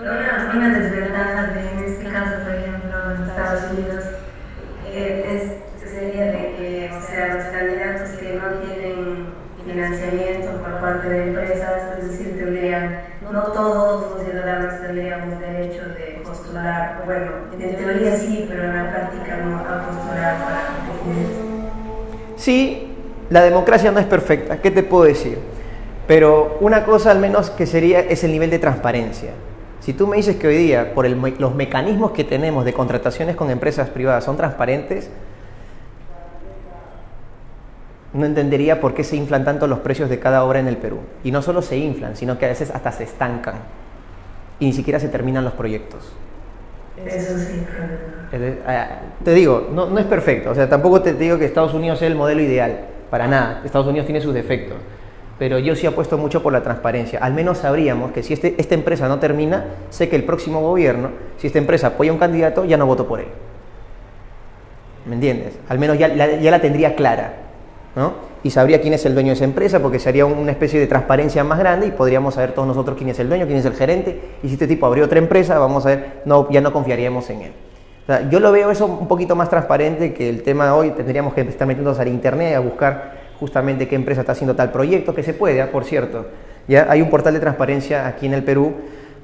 Una desventaja de, en este caso, por ejemplo, en Estados Unidos, sería de que, o sea, los candidatos que no tienen financiamiento por parte de empresas, es decir, no todos los ciudadanos tendríamos derecho de postular, bueno, en teoría sí, pero en la práctica no, a postular para presidencia. Sí, la democracia no es perfecta, ¿qué te puedo decir? Pero una cosa al menos que sería es el nivel de transparencia. Si tú me dices que hoy día, por los mecanismos que tenemos de contrataciones con empresas privadas son transparentes, no entendería por qué se inflan tanto los precios de cada obra en el Perú. Y no solo se inflan, sino que a veces hasta se estancan. Y ni siquiera se terminan los proyectos. Eso sí, claro. Te digo, no es perfecto. O sea, tampoco te digo que Estados Unidos sea el modelo ideal. Para nada. Estados Unidos tiene sus defectos. Pero yo sí apuesto mucho por la transparencia. Al menos sabríamos que si esta empresa no termina, sé que el próximo gobierno, si esta empresa apoya a un candidato, ya no voto por él. ¿Me entiendes? Al menos ya la tendría clara, ¿no? Y sabría quién es el dueño de esa empresa, porque sería una especie de transparencia más grande y podríamos saber todos nosotros quién es el dueño, quién es el gerente. Y si este tipo abrió otra empresa, vamos a ver, ya no confiaríamos en él. O sea, yo lo veo eso un poquito más transparente que el tema de hoy. Tendríamos que estar metiéndonos al internet a buscar justamente qué empresa está haciendo tal proyecto, que se puede, por cierto. Ya hay un portal de transparencia aquí en el Perú,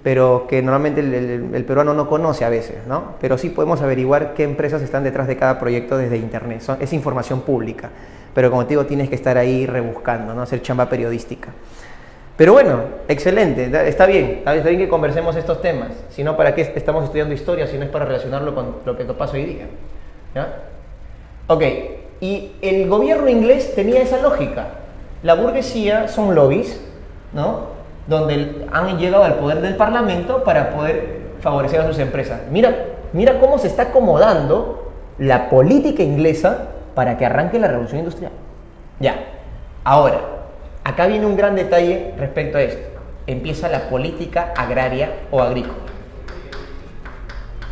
pero que normalmente el peruano no conoce a veces, ¿no? Pero sí podemos averiguar qué empresas están detrás de cada proyecto desde internet. Es información pública, pero como te digo, tienes que estar ahí rebuscando, ¿no? Hacer chamba periodística. Pero bueno, excelente, está bien que conversemos estos temas. Si no, ¿para qué estamos estudiando historia si no es para relacionarlo con lo que nos pasa hoy día? ¿Ya? Ok, y el gobierno inglés tenía esa lógica. La burguesía son lobbies, ¿no? Donde han llegado al poder del parlamento para poder favorecer a sus empresas. Mira cómo se está acomodando la política inglesa para que arranque la revolución industrial. Ya, ahora, acá viene un gran detalle respecto a esto. Empieza la política agraria o agrícola.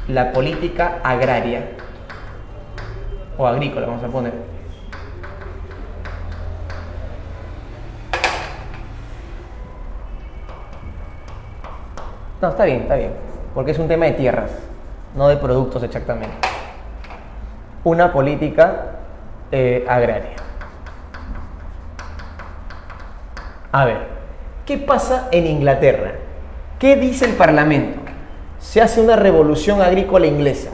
La política agraria o agrícola, vamos a poner. No, está bien, porque es un tema de tierras, no de productos exactamente. Una política agraria. A ver, ¿qué pasa en Inglaterra? ¿Qué dice el Parlamento? Se hace una revolución agrícola inglesa.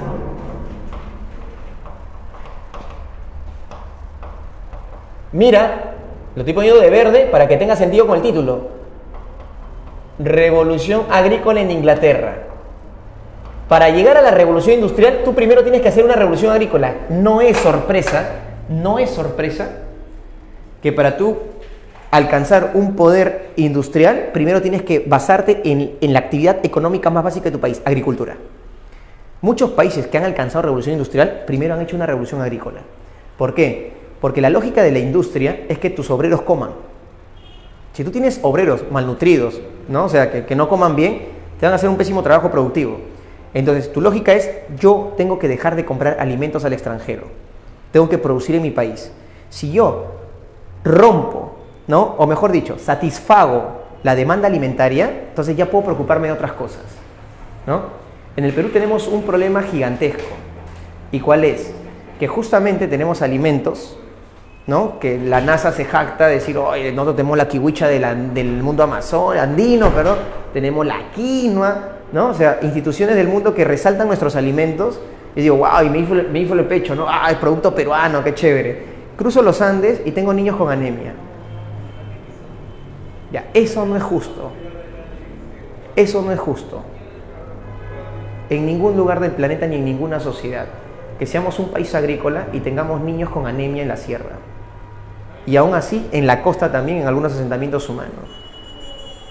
Mira, lo estoy poniendo de verde para que tenga sentido con el título. Revolución agrícola en Inglaterra. Para llegar a la revolución industrial, tú primero tienes que hacer una revolución agrícola. No es sorpresa que para tú alcanzar un poder industrial, primero tienes que basarte en la actividad económica más básica de tu país, agricultura. Muchos países que han alcanzado revolución industrial, primero han hecho una revolución agrícola. ¿Por qué? Porque la lógica de la industria es que tus obreros coman. Si tú tienes obreros malnutridos, ¿no? O sea, que no coman bien, te van a hacer un pésimo trabajo productivo. Entonces, tu lógica es, yo tengo que dejar de comprar alimentos al extranjero. Tengo que producir en mi país. Si yo rompo, ¿no? O mejor dicho, satisfago la demanda alimentaria, entonces ya puedo preocuparme de otras cosas, ¿no? En el Perú tenemos un problema gigantesco. ¿Y cuál es? Que justamente tenemos alimentos, ¿no? Que la NASA se jacta de decir, oye, nosotros tenemos la kiwicha del mundo andino, perdón, tenemos la quinoa, ¿no? O sea, instituciones del mundo que resaltan nuestros alimentos. Y digo, wow, y me inflo el pecho, ¿no? Ah, el producto peruano, qué chévere. Cruzo los Andes y tengo niños con anemia. Ya, eso no es justo. Eso no es justo. En ningún lugar del planeta ni en ninguna sociedad. Que seamos un país agrícola y tengamos niños con anemia en la sierra. Y aún así, en la costa también, en algunos asentamientos humanos.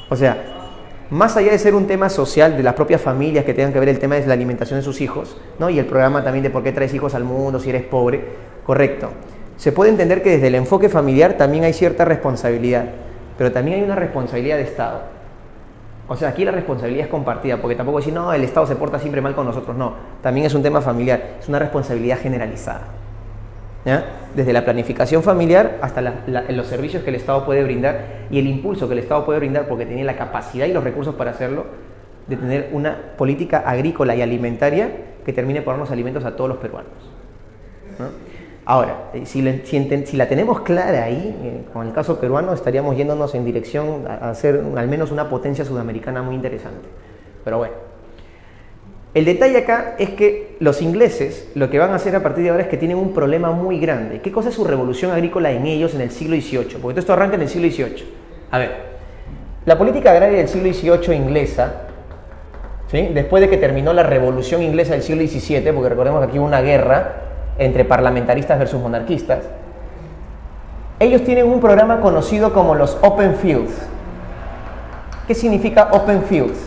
O sea, más allá de ser un tema social de las propias familias que tengan que ver el tema de la alimentación de sus hijos, ¿no? Y el programa también de por qué traes hijos al mundo si eres pobre, correcto. Se puede entender que desde el enfoque familiar también hay cierta responsabilidad, pero también hay una responsabilidad de Estado. O sea, aquí la responsabilidad es compartida, porque tampoco decir, no, el Estado se porta siempre mal con nosotros, no. También es un tema familiar, es una responsabilidad generalizada. ¿Ya? Desde la planificación familiar hasta los servicios que el Estado puede brindar y el impulso que el Estado puede brindar porque tiene la capacidad y los recursos para hacerlo, de tener una política agrícola y alimentaria que termine por darnos alimentos a todos los peruanos, ¿no? Ahora, si la tenemos clara ahí, con el caso peruano, estaríamos yéndonos en dirección a ser al menos una potencia sudamericana muy interesante. Pero bueno, el detalle acá es que los ingleses lo que van a hacer a partir de ahora es que tienen un problema muy grande. ¿Qué cosa es su revolución agrícola en ellos en el siglo XVIII? Porque todo esto arranca en el siglo XVIII. A ver, la política agraria del siglo XVIII inglesa, ¿sí?, después de que terminó la revolución inglesa del siglo XVII, porque recordemos que aquí hubo una guerra entre parlamentaristas versus monarquistas, ellos tienen un programa conocido como los Open Fields. ¿Qué significa Open Fields?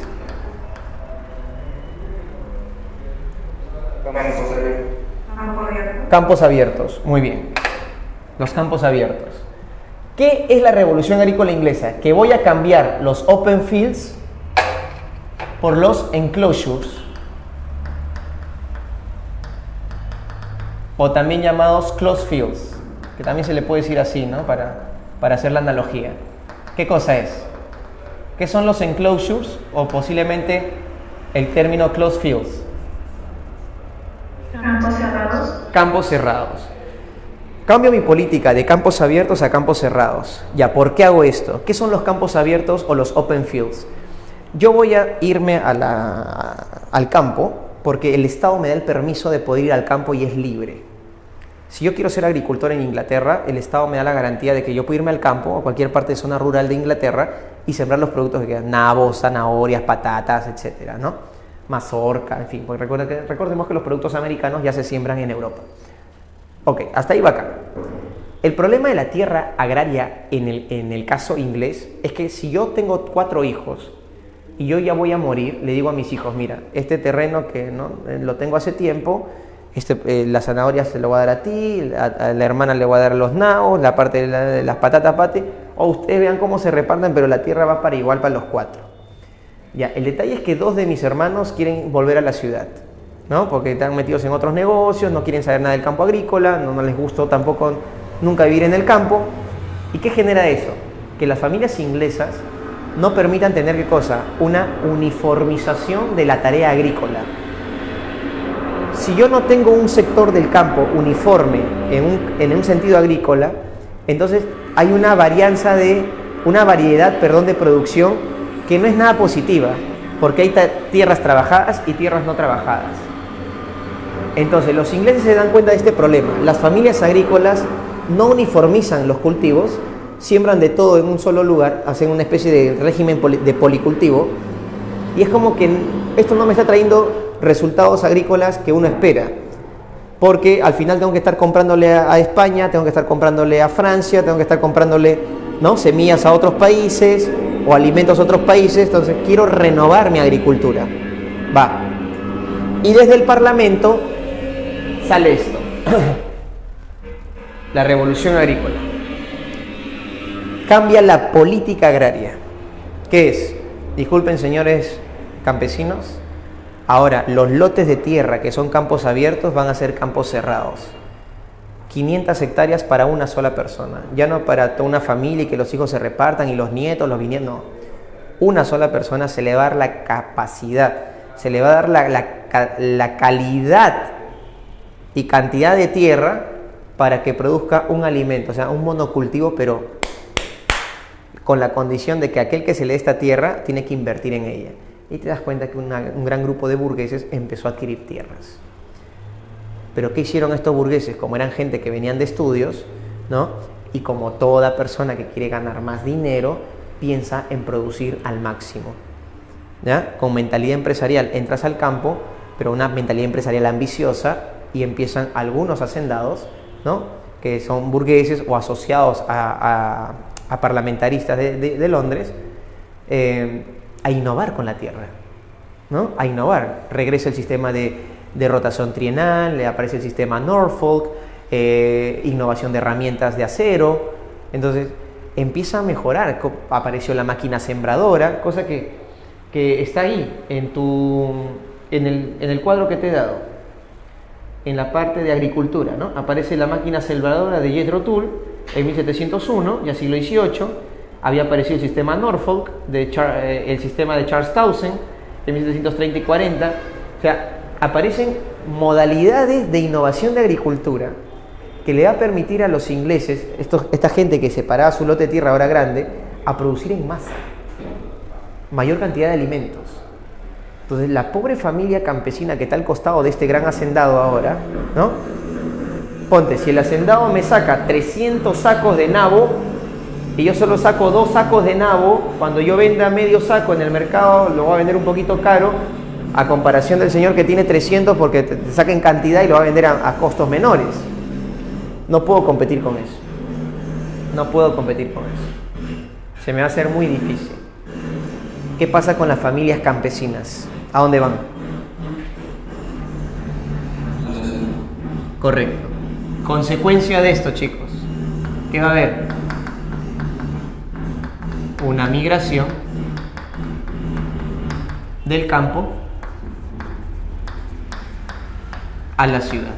Campos abiertos, muy bien. Los campos abiertos. ¿Qué es la revolución agrícola inglesa? Que voy a cambiar los Open Fields por los Enclosures, o también llamados Closed Fields, que también se le puede decir así, ¿no? Para hacer la analogía. ¿Qué cosa es? ¿Qué son los Enclosures o posiblemente el término Closed Fields? Campos cerrados. Campos cerrados. Cambio mi política de campos abiertos a campos cerrados. Ya, ¿por qué hago esto? ¿Qué son los campos abiertos o los Open Fields? Yo voy a irme al campo porque el Estado me da el permiso de poder ir al campo y es libre. Si yo quiero ser agricultor en Inglaterra, el Estado me da la garantía de que yo puedo irme al campo, a cualquier parte de zona rural de Inglaterra, y sembrar los productos que quieran, nabos, zanahorias, patatas, etcétera, ¿no? Mazorca, en fin, porque recordemos que los productos americanos ya se siembran en Europa. Ok, hasta ahí va acá. El problema de la tierra agraria en el caso inglés es que si yo tengo 4 hijos y yo ya voy a morir, le digo a mis hijos, mira, este terreno que no lo tengo hace tiempo, las zanahorias se lo voy a dar a ti, a la hermana le voy a dar los nabos, la parte de las patatas pate, o ustedes vean cómo se reparten, pero la tierra va para igual para los 4. Ya, el detalle es que 2 de mis hermanos quieren volver a la ciudad, ¿no? Porque están metidos en otros negocios, no quieren saber nada del campo agrícola, no les gustó tampoco nunca vivir en el campo. ¿Y qué genera eso? Que las familias inglesas no permitan tener, ¿qué cosa? Una uniformización de la tarea agrícola. Si yo no tengo un sector del campo uniforme en un sentido agrícola, entonces hay una variedad de producción que no es nada positiva, porque hay tierras trabajadas y tierras no trabajadas. Entonces los ingleses se dan cuenta de este problema. Las familias agrícolas no uniformizan los cultivos, siembran de todo en un solo lugar, hacen una especie de régimen de policultivo, y es como que esto no me está trayendo resultados agrícolas que uno espera, porque al final tengo que estar comprándole a España, tengo que estar comprándole a Francia, tengo que estar comprándole, ¿no?, semillas a otros países o alimentos a otros países. Entonces quiero renovar mi agricultura. Va. Y desde el Parlamento sale esto. La revolución agrícola. Cambia la política agraria. ¿Qué es? Disculpen, señores campesinos. Ahora, los lotes de tierra que son campos abiertos van a ser campos cerrados. 500 hectáreas para una sola persona. Ya no para toda una familia y que los hijos se repartan y los nietos, los bisnietos, no. Una sola persona se le va a dar la capacidad, se le va a dar la calidad y cantidad de tierra para que produzca un alimento, o sea, un monocultivo, pero con la condición de que aquel que se le dé esta tierra tiene que invertir en ella. Y te das cuenta que un gran grupo de burgueses empezó a adquirir tierras. Pero ¿qué hicieron estos burgueses? Como eran gente que venían de estudios, ¿no?, y como toda persona que quiere ganar más dinero, piensa en producir al máximo, ¿ya? Con mentalidad empresarial entras al campo, pero una mentalidad empresarial ambiciosa, y empiezan algunos hacendados, ¿no?, que son burgueses o asociados a parlamentaristas de Londres, a innovar con la tierra, ¿no?, a innovar. Regresa el sistema de rotación trienal, le aparece el sistema Norfolk, innovación de herramientas de acero. Entonces empieza a mejorar. Apareció la máquina sembradora, cosa que está ahí en el cuadro que te he dado, en la parte de agricultura, ¿no? Aparece la máquina sembradora de Jethro Tull en 1701, ya siglo XVIII. Había aparecido el sistema Norfolk, el sistema de Charles Townsend, en 1730 y 40. O sea, aparecen modalidades de innovación de agricultura que le va a permitir a los ingleses, esta gente que separaba su lote de tierra ahora grande, a producir en masa mayor cantidad de alimentos. Entonces la pobre familia campesina que está al costado de este gran hacendado ahora, ¿no? Ponte, si el hacendado me saca 300 sacos de nabo y yo solo saco 2 sacos de nabo, cuando yo venda medio saco en el mercado lo voy a vender un poquito caro a comparación del señor que tiene 300 porque te saca en cantidad y lo va a vender a costos menores. No puedo competir con eso. No puedo competir con eso. Se me va a hacer muy difícil. ¿Qué pasa con las familias campesinas? ¿A dónde van? Correcto. Consecuencia de esto, chicos, ¿qué va a haber? Una migración del campo a la ciudad.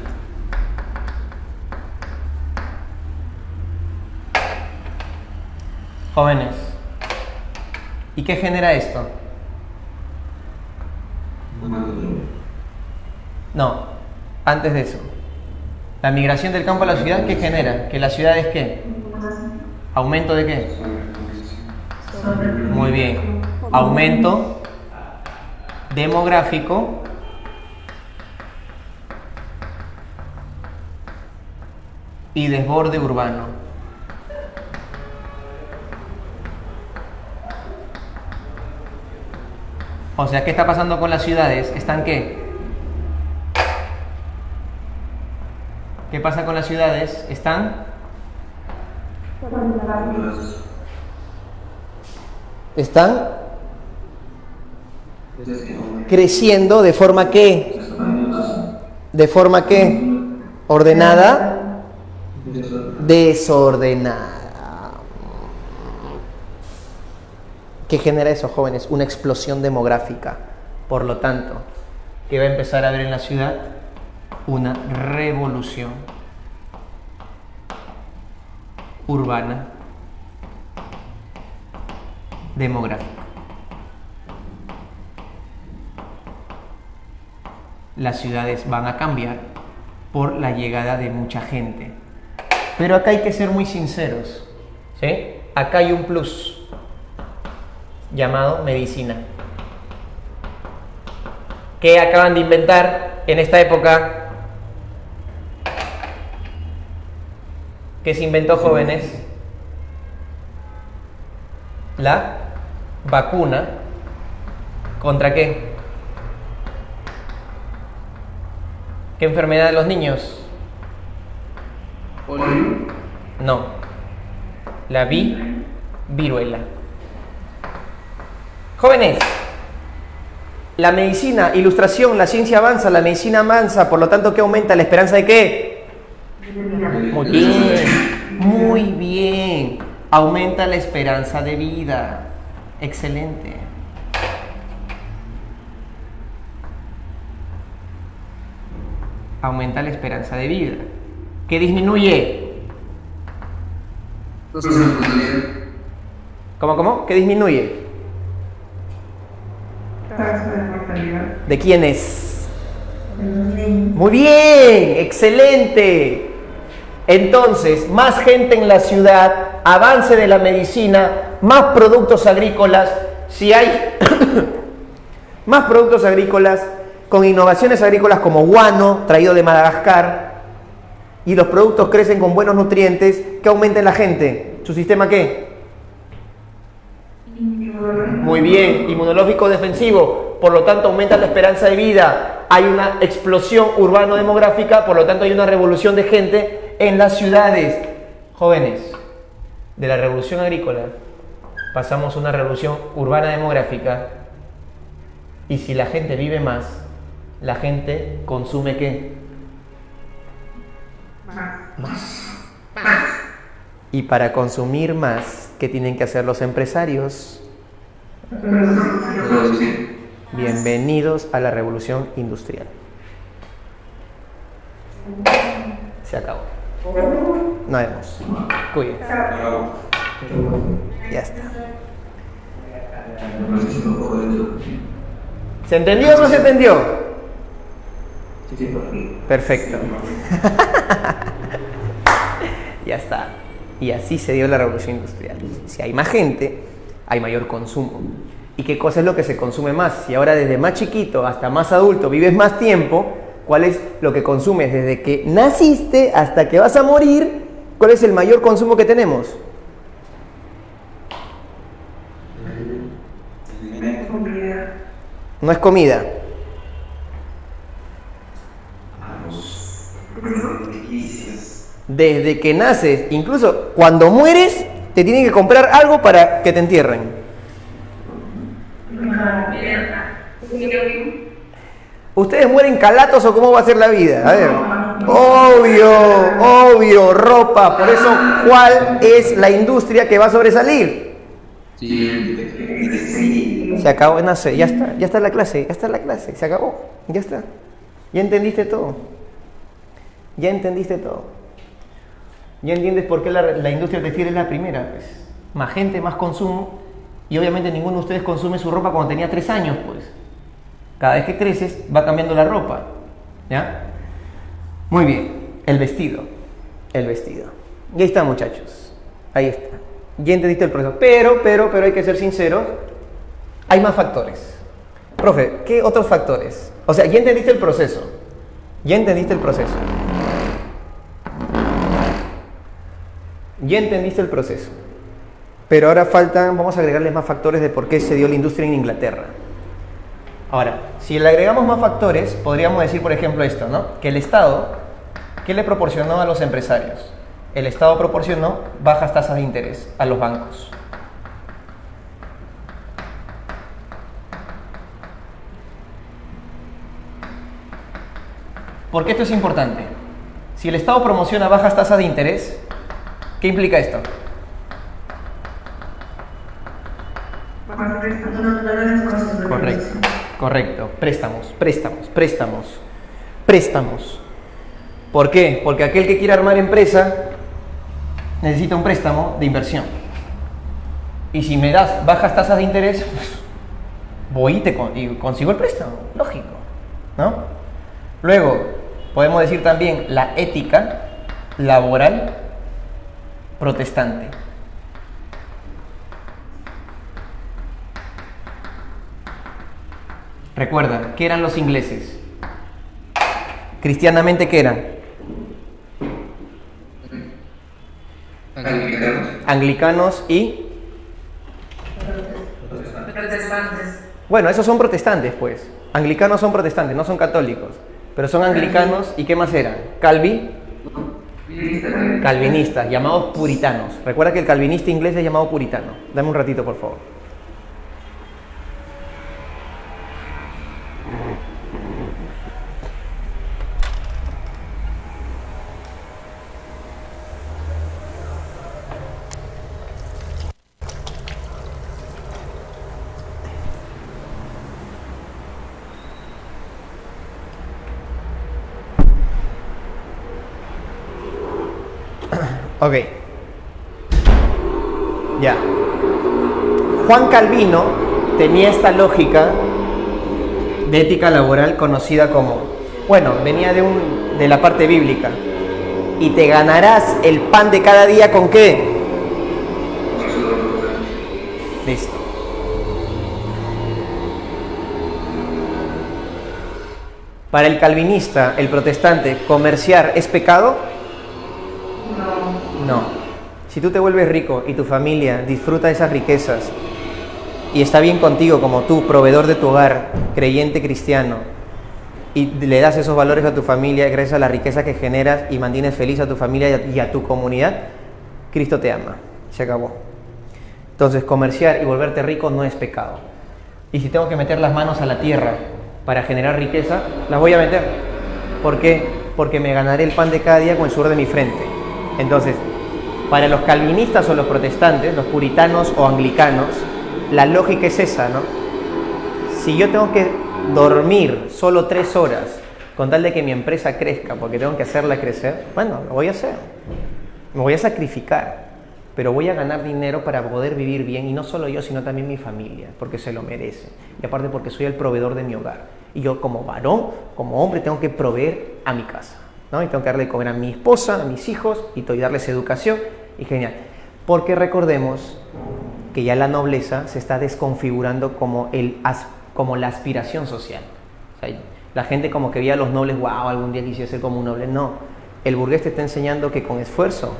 Jóvenes, ¿y qué genera esto? No, antes de eso. La migración del campo a la ciudad, ¿qué genera? ¿Que la ciudad es qué? ¿Aumento de qué? Muy bien. Aumento demográfico y desborde urbano. O sea, ¿qué está pasando con las ciudades? ¿Están qué? ¿Qué pasa con las ciudades? ¿Están? ¿Están? Creciendo de forma que, ordenada, desordenada. ¿Qué genera eso, jóvenes? Una explosión demográfica. Por lo tanto, ¿qué va a empezar a haber en la ciudad? Una revolución urbana demográfica. Las ciudades van a cambiar por la llegada de mucha gente. Pero acá hay que ser muy sinceros, ¿sí? Acá hay un plus llamado medicina. ¿Qué acaban de inventar en esta época? ¿Qué se inventó, jóvenes? La vacuna. ¿Contra qué? ¿Qué enfermedad de los niños? No. La viruela. Jóvenes, la medicina, ilustración, la ciencia avanza, la medicina avanza, por lo tanto, ¿qué aumenta? ¿La esperanza de qué? Muy bien, muy bien. Aumenta la esperanza de vida. Excelente. Aumenta la esperanza de vida. ¿Qué disminuye? ¿Cómo? ¿Qué disminuye? ¿De quiénes? Muy bien, excelente. Entonces, más gente en la ciudad, avance de la medicina, más productos agrícolas. Si hay más productos agrícolas, con innovaciones agrícolas como guano, traído de Madagascar, y los productos crecen con buenos nutrientes, ¿qué aumenta en la gente? ¿Su sistema qué? Muy bien, inmunológico defensivo, por lo tanto aumenta la esperanza de vida, hay una explosión urbano-demográfica, por lo tanto hay una revolución de gente en las ciudades. Jóvenes, de la revolución agrícola pasamos a una revolución urbana-demográfica, y si la gente vive más, la gente consume ¿qué? Más. Y para consumir más, ¿qué tienen que hacer los empresarios? Bienvenidos a la revolución industrial. Se acabó. Nos vemos. Cuídense. Ya está. ¿Se entendió o no se entendió? Perfecto. Ya está. Y así se dio la revolución industrial. Si hay más gente, hay mayor consumo. ¿Y qué cosa es lo que se consume más? Si ahora desde más chiquito hasta más adulto vives más tiempo, ¿cuál es lo que consumes desde que naciste hasta que vas a morir? ¿Cuál es el mayor consumo que tenemos? No es comida. Desde que naces, incluso cuando mueres, te tienen que comprar algo para que te entierren. ¿Ustedes mueren calatos o cómo va a ser la vida? A ver. Obvio, ropa. Por eso, ¿cuál es la industria que va a sobresalir? Se acabó, no sé, ya está la clase, se acabó, ya está. Ya entendiste todo. Ya entiendes por qué la industria textil es la primera, pues. Más gente, más consumo. Y obviamente ninguno de ustedes consume su ropa cuando tenía 3 años, pues. Cada vez que creces va cambiando la ropa, ¿ya? Muy bien, el vestido. Y ahí está, muchachos. Ahí está. Ya entendiste el proceso. Pero hay que ser sinceros. Hay más factores. Profe, ¿qué otros factores? O sea, ya entendiste el proceso. Pero ahora vamos a agregarles más factores de por qué se dio la industria en Inglaterra. Ahora, si le agregamos más factores, podríamos decir, por ejemplo, esto, ¿no? Que el Estado, ¿qué le proporcionó a los empresarios? El Estado proporcionó bajas tasas de interés a los bancos. ¿Por qué esto es importante? Si el Estado promociona bajas tasas de interés, ¿qué implica esto? Correcto. Préstamos. ¿Por qué? Porque aquel que quiere armar empresa necesita un préstamo de inversión. Y si me das bajas tasas de interés, voy y consigo el préstamo. Lógico, ¿no? Luego, podemos decir también la ética laboral protestante. Recuerda, ¿qué eran los ingleses? Cristianamente, ¿qué eran? Anglicanos y... Protestantes. Bueno, esos son protestantes, pues. Anglicanos son protestantes, no son católicos. Pero son anglicanos y ¿qué más eran? Calvinistas, llamados puritanos. Recuerda que el calvinista inglés es llamado puritano. Dame un ratito, por favor. Ok. Ya. Juan Calvino tenía esta lógica de ética laboral conocida como, bueno, venía de la parte bíblica. Y te ganarás el pan de cada día ¿con qué? Listo. Para el calvinista, el protestante, ¿comerciar es pecado? No. Si tú te vuelves rico y tu familia disfruta de esas riquezas y está bien contigo como tú, proveedor de tu hogar, creyente cristiano, y le das esos valores a tu familia gracias a la riqueza que generas y mantienes feliz a tu familia y a tu comunidad, Cristo te ama. Se acabó. Entonces, comerciar y volverte rico no es pecado. Y si tengo que meter las manos a la tierra para generar riqueza, las voy a meter. ¿Por qué? Porque me ganaré el pan de cada día con el sudor de mi frente. Entonces, para los calvinistas o los protestantes, los puritanos o anglicanos, la lógica es esa, ¿no? Si yo tengo que dormir solo 3 horas con tal de que mi empresa crezca, porque tengo que hacerla crecer, bueno, lo voy a hacer. Me voy a sacrificar. pero voy a ganar dinero para poder vivir bien, y no solo yo, sino también mi familia, porque se lo merece, y aparte porque soy el proveedor de mi hogar, y yo como varón, como hombre, tengo que proveer a mi casa, ¿no? Y tengo que darle de comer a mi esposa, a mis hijos, y darles educación, y genial, porque recordemos que ya la nobleza se está desconfigurando como la aspiración social. O sea, la gente como que veía a los nobles, wow, algún día quisiera ser como un noble. No, el burgués te está enseñando que con esfuerzo,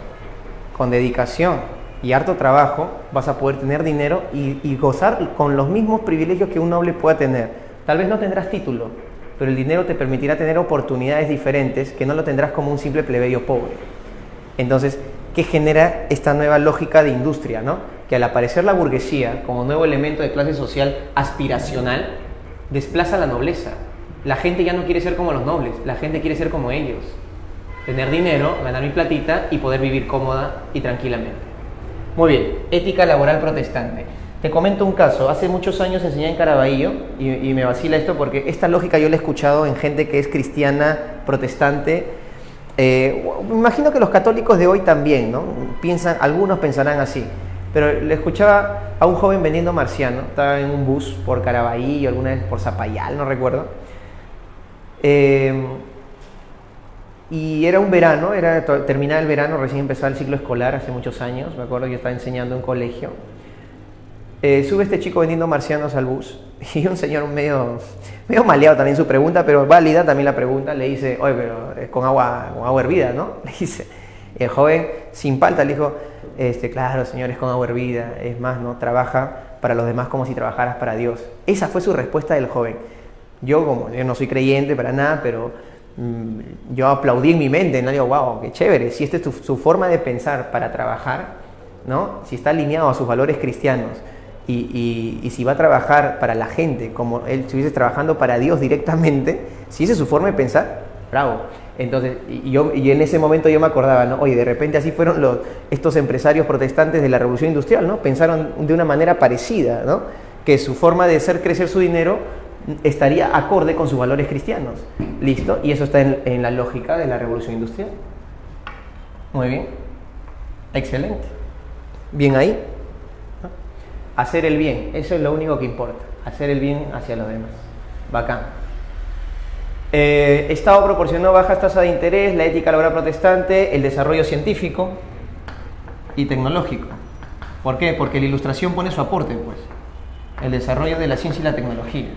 con dedicación y harto trabajo vas a poder tener dinero y gozar con los mismos privilegios que un noble pueda tener. Tal vez no tendrás título, pero el dinero te permitirá tener oportunidades diferentes que no lo tendrás como un simple plebeyo pobre. Entonces, ¿qué genera esta nueva lógica de industria, ¿no? Que al aparecer la burguesía como nuevo elemento de clase social aspiracional, desplaza a la nobleza. La gente ya no quiere ser como los nobles, la gente quiere ser como ellos. Tener dinero, ganar mi platita y poder vivir cómoda y tranquilamente. Muy bien, ética laboral protestante. Te comento un caso. Hace muchos años enseñé en Caraballo y me vacila esto porque esta lógica yo la he escuchado en gente que es cristiana, protestante. Me imagino que los católicos de hoy también, ¿no? Algunos pensarán así. Pero le escuchaba a un joven vendiendo marciano. Estaba en un bus por Caraballo, alguna vez por Zapayal, no recuerdo. Y era un verano, terminaba el verano, recién empezaba el ciclo escolar hace muchos años, me acuerdo, yo estaba enseñando en colegio. Sube este chico vendiendo marcianos al bus y un señor medio maleado también su pregunta, pero válida también la pregunta, le dice, oye, pero es con agua hervida, ¿no? Le dice, y el joven sin palta le dijo, claro, señor, es con agua hervida, es más, ¿no? Trabaja para los demás como si trabajaras para Dios. Esa fue su respuesta del joven. Yo no soy creyente para nada, pero yo aplaudí en mi mente, ¿no? Digo, wow, qué chévere, si esta es su forma de pensar para trabajar, ¿no? Si está alineado a sus valores cristianos y si va a trabajar para la gente como él estuviese trabajando para Dios directamente, si esa es su forma de pensar, bravo. Entonces, y en ese momento yo me acordaba, ¿no? Oye, de repente así fueron estos empresarios protestantes de la Revolución Industrial, ¿no? Pensaron de una manera parecida, ¿no? Que su forma de hacer crecer su dinero estaría acorde con sus valores cristianos. ¿Listo? Y eso está en la lógica de la Revolución Industrial. Muy bien. Excelente. Bien ahí. Hacer el bien, eso es lo único que importa. Hacer el bien hacia los demás. Bacán. Estado proporcionó bajas tasas de interés, la ética laboral protestante, el desarrollo científico y tecnológico. ¿Por qué? Porque la ilustración pone su aporte, pues. El desarrollo de la ciencia y la tecnología.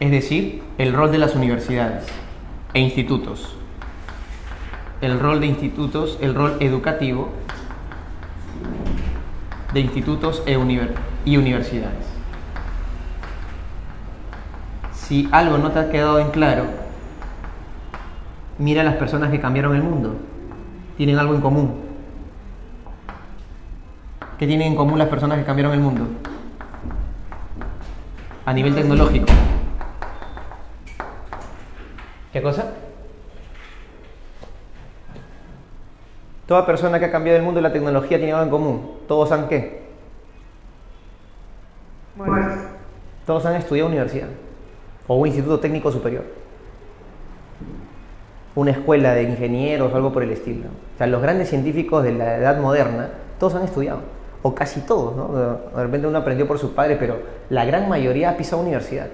Es decir, el rol de las universidades e institutos. El rol de institutos, el rol educativo de institutos y universidades. Si algo no te ha quedado en claro, mira a las personas que cambiaron el mundo. Tienen algo en común. ¿Qué tienen en común las personas que cambiaron el mundo? A nivel tecnológico. ¿Qué cosa? Toda persona que ha cambiado el mundo y la tecnología tiene algo en común. ¿Todos han qué? Bueno, Todos han estudiado universidad o un instituto técnico superior, una escuela de ingenieros o algo por el estilo. O sea, los grandes científicos de la edad moderna, todos han estudiado, o casi todos, ¿no? De repente uno aprendió por su padre, pero la gran mayoría ha pisado universidad.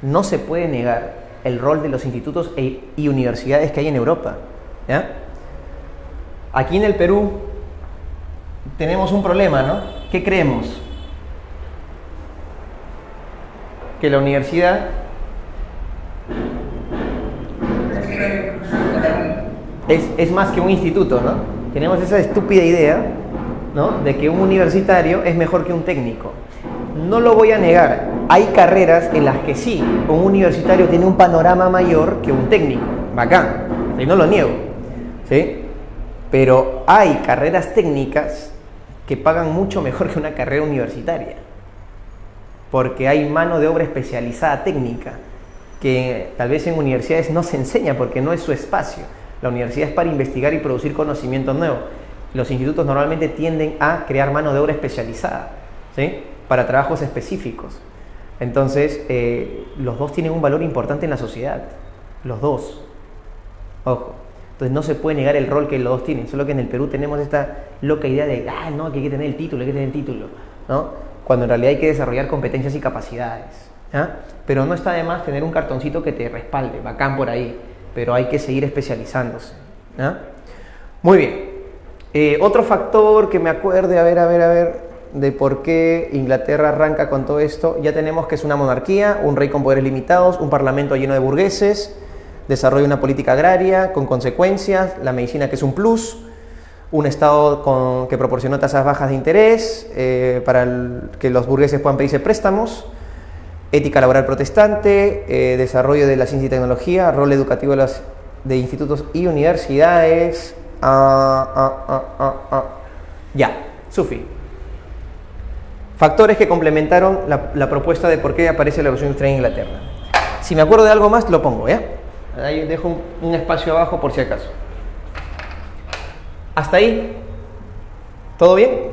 No se puede negar el rol de los institutos y universidades que hay en Europa, ¿ya? Aquí en el Perú tenemos un problema, ¿no? ¿Qué creemos? Que la universidad es más que un instituto, ¿no? Tenemos esa estúpida idea, ¿no? De que un universitario es mejor que un técnico. No lo voy a negar, hay carreras en las que sí, un universitario tiene un panorama mayor que un técnico, bacán, y no lo niego, ¿sí? Pero hay carreras técnicas que pagan mucho mejor que una carrera universitaria, porque hay mano de obra especializada técnica, que tal vez en universidades no se enseña porque no es su espacio. La universidad es para investigar y producir conocimiento nuevo. Los institutos normalmente tienden a crear mano de obra especializada, ¿sí? Para trabajos específicos. Entonces, los dos tienen un valor importante en la sociedad. Los dos. Ojo. Entonces no se puede negar el rol que los dos tienen. Solo que en el Perú tenemos esta loca idea de, no, que hay que tener el título, hay que tener el título, ¿no? Cuando en realidad hay que desarrollar competencias y capacidades. Pero no está de más tener un cartoncito que te respalde, bacán por ahí. Pero hay que seguir especializándose. Muy bien. Otro factor que me acuerde, a ver, de por qué Inglaterra arranca con todo esto. Ya tenemos que es una monarquía, un rey con poderes limitados, un parlamento lleno de burgueses, desarrolla una política agraria con consecuencias, la medicina que es un plus, un Estado que proporcionó tasas bajas de interés para que los burgueses puedan pedirse préstamos, ética laboral protestante, desarrollo de la ciencia y tecnología, rol educativo de institutos y universidades. Ya, Sufi. Factores que complementaron la propuesta de por qué aparece la revolución industrial en Inglaterra. Si me acuerdo de algo más, lo pongo, ¿ya? Ahí dejo un espacio abajo por si acaso. ¿Hasta ahí? ¿Todo bien?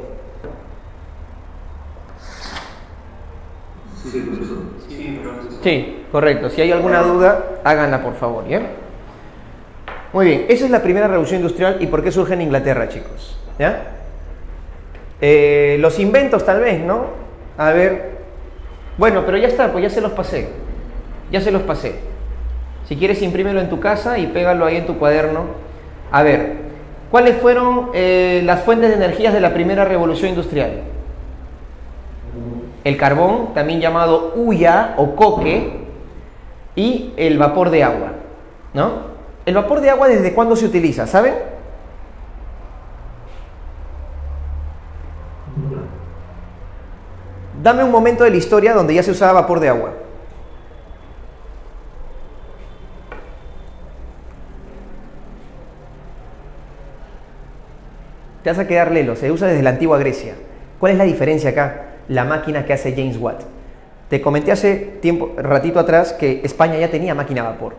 Sí, correcto. Si hay alguna duda, háganla por favor, ¿ya? Muy bien, esa es la primera revolución industrial y por qué surge en Inglaterra, chicos. ¿Ya? Los inventos tal vez, ¿no? A ver. Bueno, pero ya está, pues ya se los pasé. Ya se los pasé. Si quieres, imprímelo en tu casa y pégalo ahí en tu cuaderno. A ver, ¿cuáles fueron las fuentes de energías de la primera revolución industrial? El carbón, también llamado hulla o coque, y el vapor de agua, ¿no? El vapor de agua, ¿desde cuándo se utiliza? ¿Saben? Dame un momento de la historia donde ya se usaba vapor de agua. Te vas a quedar lelo, se usa desde la antigua Grecia. ¿Cuál es la diferencia acá? La máquina que hace James Watt. Te comenté hace ratito atrás que España ya tenía máquina a vapor,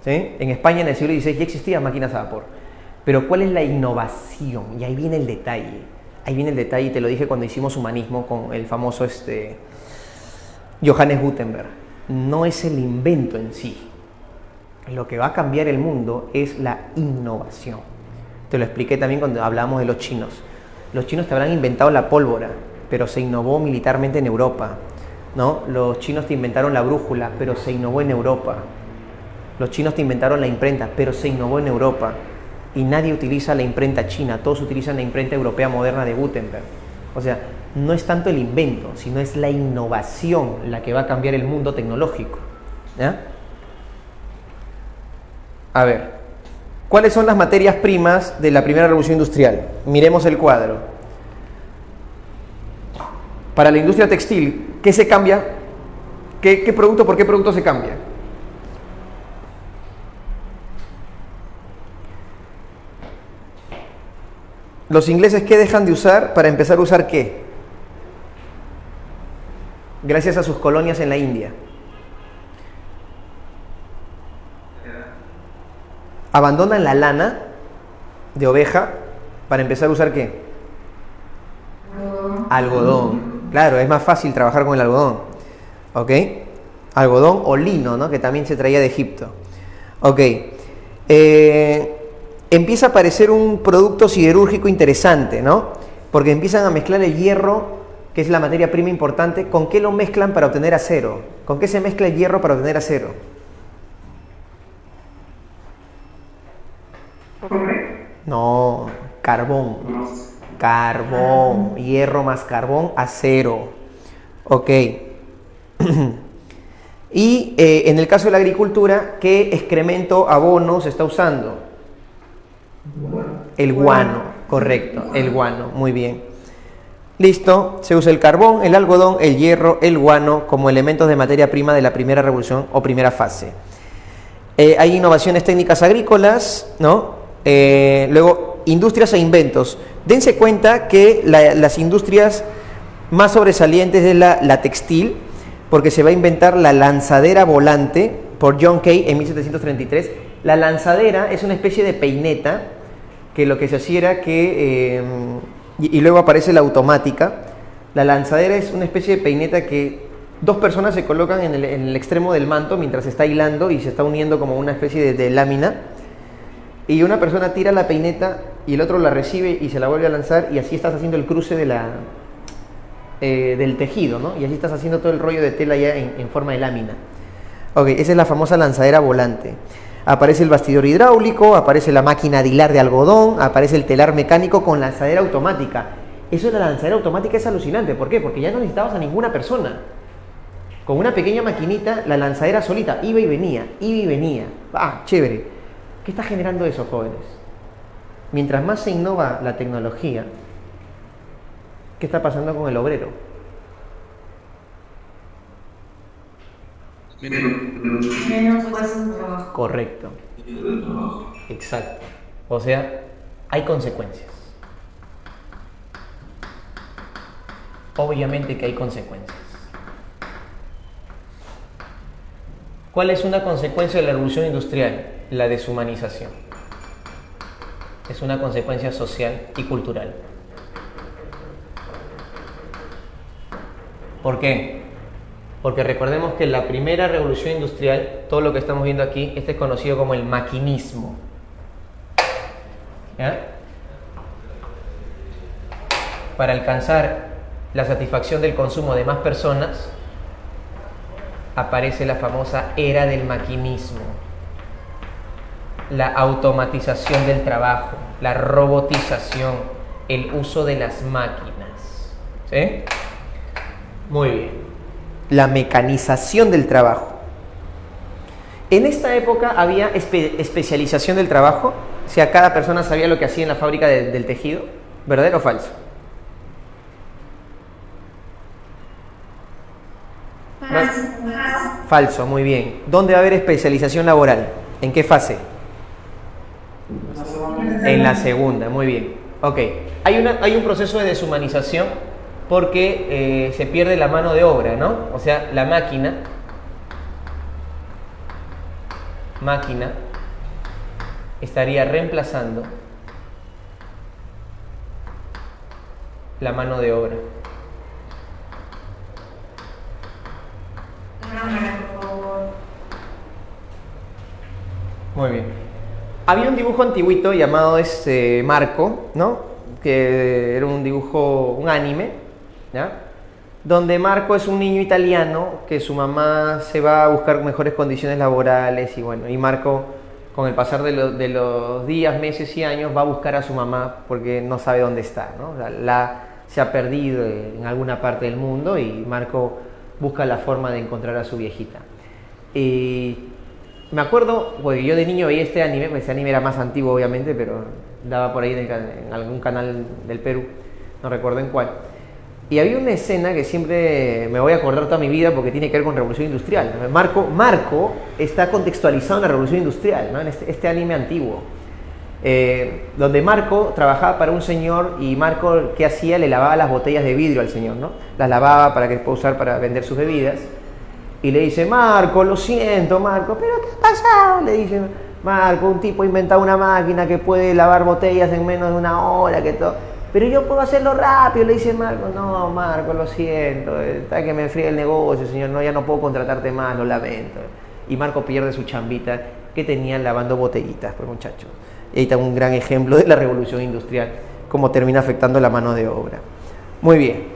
¿sí? En España en el siglo XVI ya existían máquinas a vapor. Pero ¿cuál es la innovación? Y ahí viene el detalle. Ahí viene el detalle, y te lo dije cuando hicimos humanismo con el famoso Johannes Gutenberg. No es el invento en sí. Lo que va a cambiar el mundo es la innovación. Te lo expliqué también cuando hablábamos de los chinos. Los chinos te habrán inventado la pólvora, pero se innovó militarmente en Europa, ¿no? Los chinos te inventaron la brújula, pero se innovó en Europa. Los chinos te inventaron la imprenta, pero se innovó en Europa. Y nadie utiliza la imprenta china, todos utilizan la imprenta europea moderna de Gutenberg. O sea, no es tanto el invento, sino es la innovación la que va a cambiar el mundo tecnológico. ¿Ya? A ver. ¿Cuáles son las materias primas de la primera revolución industrial? Miremos el cuadro. Para la industria textil, ¿qué se cambia? ¿Qué producto por qué producto se cambia? ¿Los ingleses qué dejan de usar para empezar a usar qué? Gracias a sus colonias en la India. Abandonan la lana de oveja para empezar a usar ¿qué? Algodón. Claro, es más fácil trabajar con el algodón. ¿Ok? Algodón o lino, ¿no? Que también se traía de Egipto. Ok. Empieza a aparecer un producto siderúrgico interesante, ¿no? Porque empiezan a mezclar el hierro, que es la materia prima importante. ¿Con qué lo mezclan para obtener acero? ¿Con qué se mezcla el hierro para obtener acero? No, carbón. Carbón, hierro más carbón, acero. Ok. Y en el caso de la agricultura, ¿qué excremento, abono se está usando? El guano, correcto, el guano, muy bien. Listo, se usa el carbón, el algodón, el hierro, el guano como elementos de materia prima de la primera revolución o primera fase. Hay innovaciones técnicas agrícolas, ¿no? Luego, industrias e inventos. Dense cuenta que las industrias más sobresalientes es la textil, porque se va a inventar la lanzadera volante por John Kay en 1733. La lanzadera es una especie de peineta que lo que se hacía era que, y luego aparece la automática. La lanzadera es una especie de peineta que Dos personas se colocan en el extremo del manto mientras se está hilando y se está uniendo como una especie de lámina. Y una persona tira la peineta y el otro la recibe y se la vuelve a lanzar, y así estás haciendo el cruce de del tejido, ¿no? Y así estás haciendo todo el rollo de tela ya en forma de lámina. Ok, esa es la famosa lanzadera volante. Aparece el bastidor hidráulico, aparece la máquina de hilar de algodón, aparece el telar mecánico con lanzadera automática. Eso de la lanzadera automática es alucinante. ¿Por qué? Porque ya no necesitabas a ninguna persona. Con una pequeña maquinita, la lanzadera solita iba y venía, iba y venía. Ah, chévere. ¿Qué está generando eso, jóvenes? Mientras más se innova la tecnología, ¿qué está pasando con el obrero? Menos puestos de trabajo. Correcto. Exacto. O sea, hay consecuencias. Obviamente que hay consecuencias. ¿Cuál es una consecuencia de la revolución industrial? La deshumanización. Es una consecuencia social y cultural. ¿Por qué? Porque recordemos que la primera revolución industrial, todo lo que estamos viendo aquí, este es conocido como el maquinismo. ¿Ya? Para alcanzar la satisfacción del consumo de más personas, aparece la famosa era del maquinismo. La automatización del trabajo, la robotización, el uso de las máquinas. ¿Sí? Muy bien. La mecanización del trabajo. En esta época había especialización del trabajo, o sea, cada persona sabía lo que hacía en la fábrica del tejido. ¿Verdadero o falso? Falso, muy bien. ¿Dónde va a haber especialización laboral? ¿En qué fase? En la segunda, muy bien. Ok, hay un proceso de deshumanización porque se pierde la mano de obra, ¿no? O sea, la máquina estaría reemplazando la mano de obra. Muy bien. Había un dibujo antiguito llamado Marco, ¿no? Que era un dibujo, un anime, ¿ya? Donde Marco es un niño italiano que su mamá se va a buscar mejores condiciones laborales y bueno, y Marco con el pasar de los días, meses y años va a buscar a su mamá porque no sabe dónde está, ¿no? Se ha perdido en alguna parte del mundo y Marco busca la forma de encontrar a su viejita. Y me acuerdo, porque yo de niño veía este anime, pues ese anime era más antiguo obviamente, pero daba por ahí en algún canal del Perú, no recuerdo en cuál. Y había una escena que siempre me voy a acordar toda mi vida porque tiene que ver con Revolución Industrial. Marco está contextualizado en la Revolución Industrial, ¿no? En este anime antiguo. Donde Marco trabajaba para un señor y Marco, ¿qué hacía? Le lavaba las botellas de vidrio al señor, ¿no? Las lavaba para que pueda usar para vender sus bebidas. Y le dice, Marco, lo siento, Marco, ¿pero qué ha pasado? Le dice, Marco, un tipo ha inventado una máquina que puede lavar botellas en menos de una hora, que todo. Pero yo puedo hacerlo rápido, le dice Marco. No, Marco, lo siento, está que me enfría el negocio, señor, no, ya no puedo contratarte más, lo lamento. Y Marco pierde su chambita que tenía lavando botellitas, pues muchachos. Y ahí está un gran ejemplo de la revolución industrial, cómo termina afectando la mano de obra. Muy bien.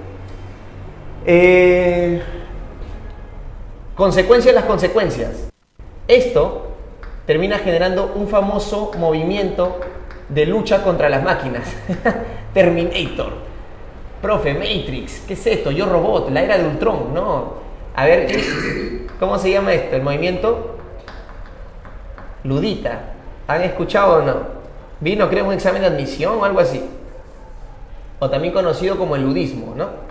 Consecuencias de las consecuencias. Esto termina generando un famoso movimiento de lucha contra las máquinas. Terminator, profe, Matrix, ¿qué es esto? Yo Robot, la era de Ultron, ¿no? A ver, ¿cómo se llama esto? El movimiento Ludita. ¿Han escuchado o no? Vino, creo, un examen de admisión o algo así. O también conocido como el ludismo, ¿no?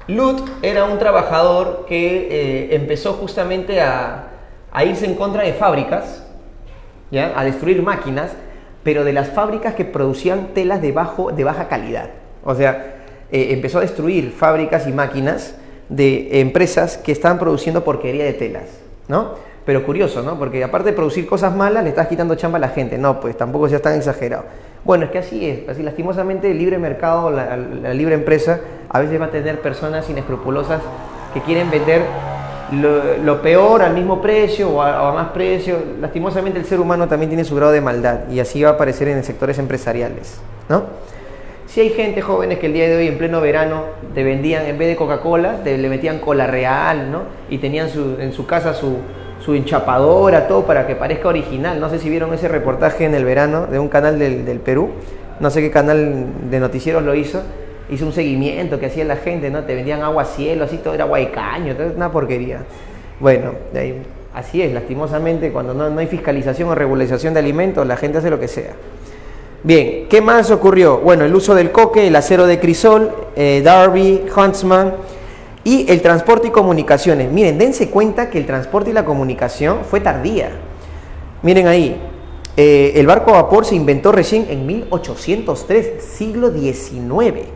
Lud era un trabajador que empezó justamente a irse en contra de fábricas, ¿ya? A destruir máquinas, pero de las fábricas que producían telas de baja calidad. O sea, empezó a destruir fábricas y máquinas de empresas que estaban produciendo porquería de telas, ¿no? Pero curioso, ¿no? Porque aparte de producir cosas malas, le estás quitando chamba a la gente. No, pues tampoco seas tan exagerado. Bueno, es que así es, así lastimosamente el libre mercado, la libre empresa, a veces va a tener personas inescrupulosas que quieren vender lo peor al mismo precio o a más precio. Lastimosamente el ser humano también tiene su grado de maldad y así va a aparecer en sectores empresariales, ¿no? Si hay gente, jóvenes, que el día de hoy en pleno verano te vendían, en vez de Coca-Cola, le metían cola real, ¿no? Y tenían en su casa su enchapadora, todo para que parezca original. No sé si vieron ese reportaje en el verano de un canal del Perú, no sé qué canal de noticieros lo hizo un seguimiento que hacía la gente, ¿no? Te vendían agua a cielo, así todo era agua de caño, todo, una porquería. Bueno, así es, lastimosamente, cuando no hay fiscalización o regularización de alimentos, la gente hace lo que sea. Bien, ¿qué más ocurrió? Bueno, el uso del coque, el acero de crisol, Darby, Huntsman y el transporte y comunicaciones. Miren, dense cuenta que el transporte y la comunicación fue tardía. Miren ahí, el barco a vapor se inventó recién en 1803, siglo XIX.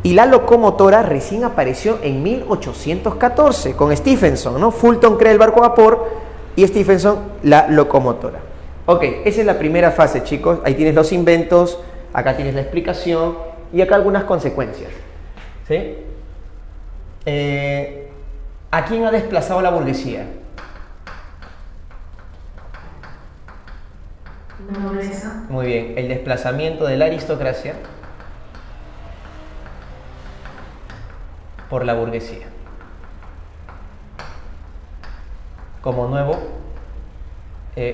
Y la locomotora recién apareció en 1814 con Stephenson, ¿no? Fulton crea el barco a vapor y Stephenson la locomotora. Ok, esa es la primera fase, chicos. Ahí tienes los inventos, acá tienes la explicación y acá algunas consecuencias. ¿Sí? ¿A quién ha desplazado la burguesía? Nobleza. Muy bien, el desplazamiento de la aristocracia por la burguesía como nuevo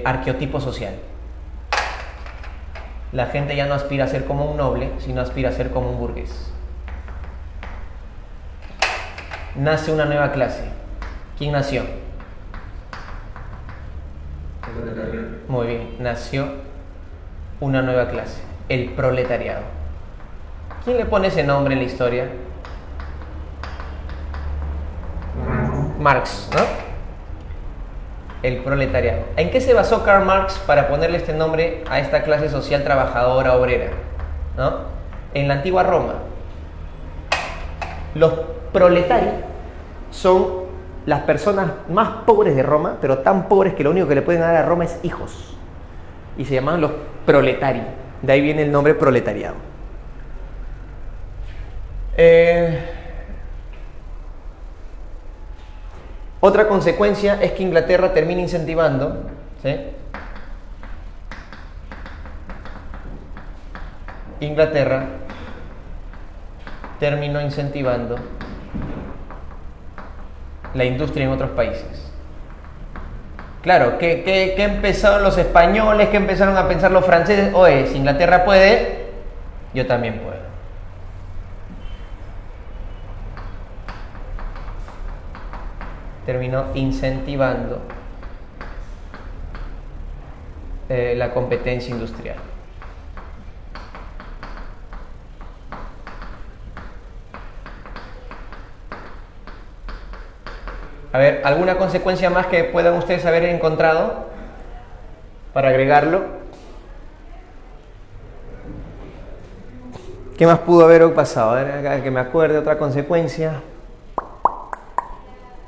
arqueotipo social. La gente ya no aspira a ser como un noble, sino aspira a ser como un burgués. Nace una nueva clase. ¿Quién nació? Muy bien, nació una nueva clase, el proletariado. ¿Quién le pone ese nombre en la historia? Marx, ¿no? El proletariado. ¿En qué se basó Karl Marx para ponerle este nombre a esta clase social trabajadora obrera? ¿No? En la antigua Roma. Los proletarios son las personas más pobres de Roma, pero tan pobres que lo único que le pueden dar a Roma es hijos. Y se llaman los proletarios. De ahí viene el nombre proletariado. Otra consecuencia es que Inglaterra termina incentivando, ¿sí? Inglaterra terminó incentivando la industria en otros países. Claro, ¿qué empezaron los españoles? ¿Qué empezaron a pensar los franceses? Oye, si Inglaterra puede, yo también puedo. Terminó incentivando la competencia industrial. A ver, ¿alguna consecuencia más que puedan ustedes haber encontrado para agregarlo? ¿Qué más pudo haber pasado? A ver, que me acuerde otra consecuencia.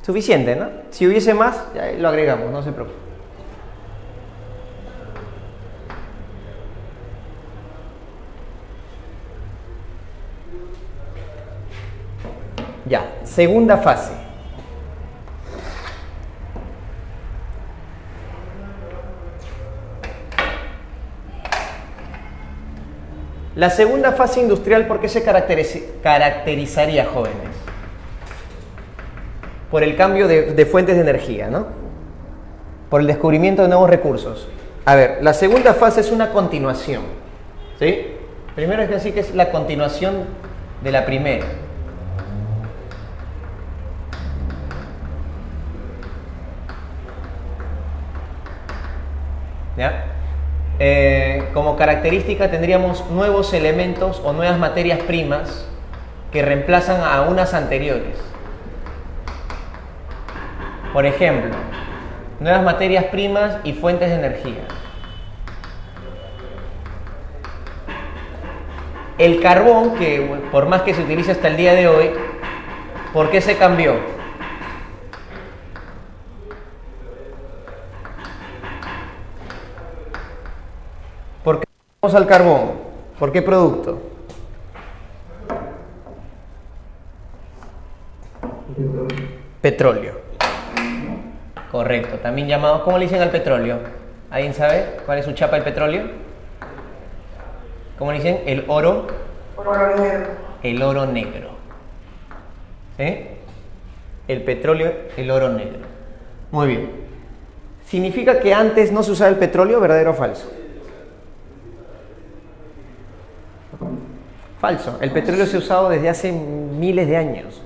Suficiente, ¿no? Si hubiese más, ya lo agregamos, no se preocupe. Ya, segunda fase. La segunda fase industrial, ¿por qué se caracterizaría, jóvenes? Por el cambio de fuentes de energía, ¿no? Por el descubrimiento de nuevos recursos. A ver, la segunda fase es una continuación, ¿sí? Primero es decir que es la continuación de la primera. ¿Ya? Como característica tendríamos nuevos elementos o nuevas materias primas que reemplazan a unas anteriores. Por ejemplo, nuevas materias primas y fuentes de energía. El carbón, que por más que se utilice hasta el día de hoy, ¿por qué se cambió? Porque Vamos al carbón. ¿Por qué producto? Petróleo. Correcto. También llamado, ¿cómo le dicen al petróleo? ¿Alguien sabe cuál es su chapa del petróleo? ¿Cómo le dicen? El oro. Oro negro. El oro negro. ¿Sí? El petróleo, el oro negro. Muy bien. ¿Significa que antes no se usaba el petróleo, verdadero o falso? Falso. El petróleo se ha usado desde hace miles de años.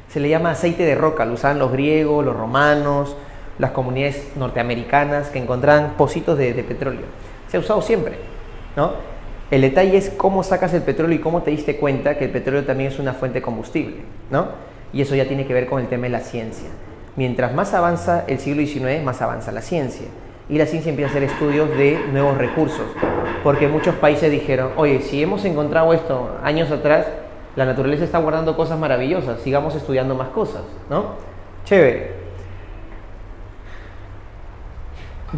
Se le llama aceite de roca. Lo usaban los griegos, los romanos, las comunidades norteamericanas que encontraban pocitos de petróleo. Se ha usado siempre, ¿no? El detalle es cómo sacas el petróleo y cómo te diste cuenta que el petróleo también es una fuente de combustible, ¿no? Y eso ya tiene que ver con el tema de la ciencia. Mientras más avanza el siglo XIX, más avanza la ciencia. Y la ciencia empieza a hacer estudios de nuevos recursos. Porque muchos países dijeron, oye, si hemos encontrado esto años atrás, la naturaleza está guardando cosas maravillosas, sigamos estudiando más cosas, ¿no? Chévere.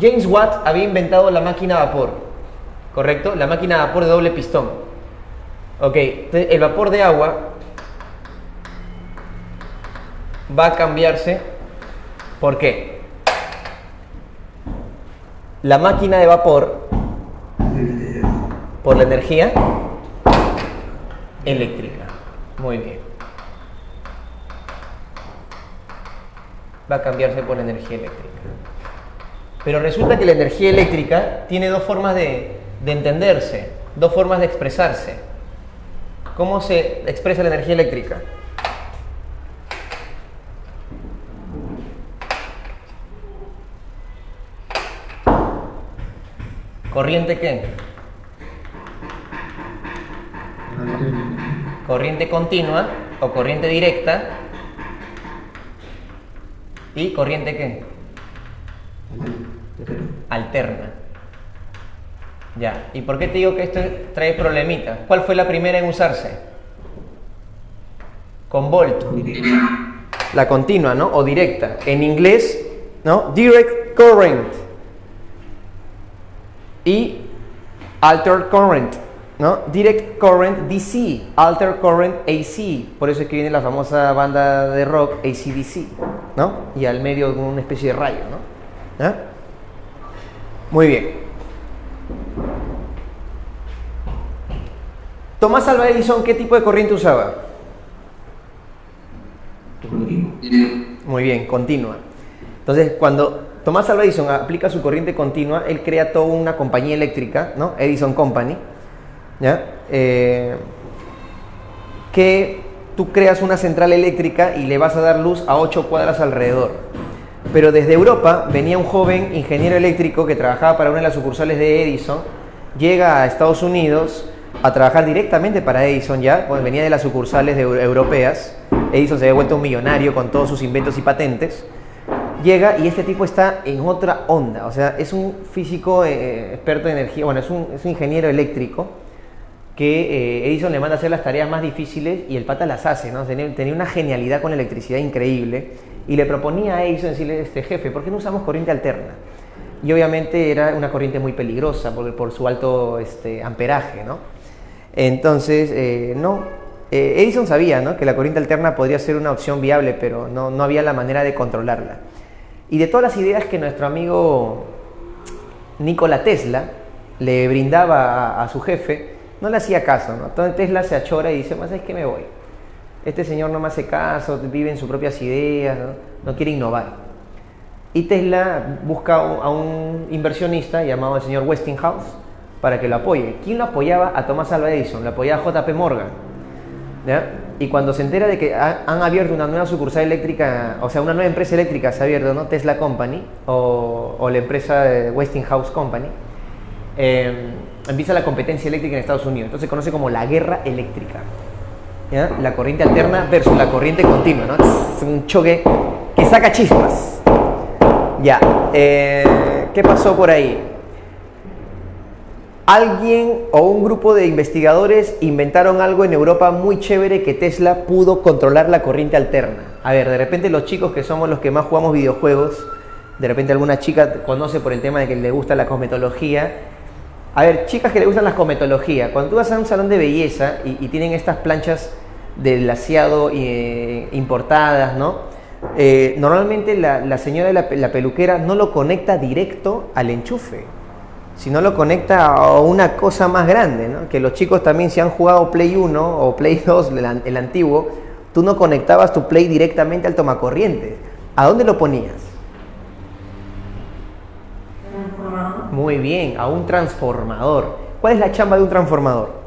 James Watt había inventado la máquina a vapor, ¿correcto? La máquina a vapor de doble pistón. Ok, entonces el vapor de agua va a cambiarse. ¿Por qué? La máquina de vapor por la energía eléctrica. Muy bien. Va a cambiarse por la energía eléctrica. Pero resulta que la energía eléctrica tiene dos formas de entenderse, dos formas de expresarse. ¿Cómo se expresa la energía eléctrica? ¿Corriente qué? Corriente continua o corriente directa. ¿Y corriente qué? Alterna. Ya. ¿Y por qué te digo que esto trae problemitas? ¿Cuál fue la primera en usarse? Con volt. La continua, ¿no? O directa. En inglés, ¿no? Direct current. Y altered current, ¿no? Direct current DC, altered current AC. Por eso es que viene la famosa banda de rock AC/DC, ¿no? Y al medio una especie de rayo, ¿no? ¿Ah? Muy bien. Tomás Alva Edison, ¿qué tipo de corriente usaba? Muy bien, continua. Entonces, cuando Tomás Alva Edison aplica su corriente continua, él crea toda una compañía eléctrica, ¿no? Edison Company, ¿ya? Que tú creas una central eléctrica y le vas a dar luz a 8 cuadras alrededor. Pero desde Europa venía un joven ingeniero eléctrico que trabajaba para una de las sucursales de Edison, llega a Estados Unidos a trabajar directamente para Edison ya, pues venía de las sucursales europeas. Edison se había vuelto un millonario con todos sus inventos y patentes. Llega y este tipo está en otra onda, o sea, es un físico experto en energía, bueno, es un ingeniero eléctrico que Edison le manda a hacer las tareas más difíciles y el pata las hace, ¿no? Tenía una genialidad con la electricidad increíble y le proponía a Edison decirle, jefe, ¿por qué no usamos corriente alterna? Y obviamente era una corriente muy peligrosa por su alto amperaje, ¿no? Entonces, no. Edison sabía, ¿no?, que la corriente alterna podría ser una opción viable, pero no había la manera de controlarla. Y de todas las ideas que nuestro amigo Nikola Tesla le brindaba a su jefe, no le hacía caso, ¿no? Entonces Tesla se achora y dice, ¿sabes qué? Me voy. Este señor no me hace caso, vive en sus propias ideas, no quiere innovar. Y Tesla busca a un inversionista llamado el señor Westinghouse para que lo apoye. ¿Quién lo apoyaba? A Thomas Alva Edison, lo apoyaba a JP Morgan, ¿ya? Y cuando se entera de que han abierto una nueva sucursal eléctrica, o sea, una nueva empresa eléctrica se ha abierto, ¿no? Tesla Company o la empresa Westinghouse Company, empieza la competencia eléctrica en Estados Unidos. Entonces se conoce como la guerra eléctrica, ¿ya? La corriente alterna versus la corriente continua, ¿no? Es un choque que saca chispas. Ya, ¿qué pasó por ahí? Alguien o un grupo de investigadores inventaron algo en Europa muy chévere que Tesla pudo controlar la corriente alterna. A ver, de repente los chicos que somos los que más jugamos videojuegos, de repente alguna chica conoce por el tema de que le gusta la cosmetología, A ver, chicas que le gustan las cometologías, cuando tú vas a un salón de belleza y tienen estas planchas de laseado importadas, ¿no? Normalmente la señora de la peluquera no lo conecta directo al enchufe, sino lo conecta a una cosa más grande, ¿no? Que los chicos también, si han jugado Play 1 o Play 2, el antiguo, tú no conectabas tu Play directamente al tomacorriente. ¿A dónde lo ponías? Muy bien, a un transformador. ¿Cuál es la chamba de un transformador?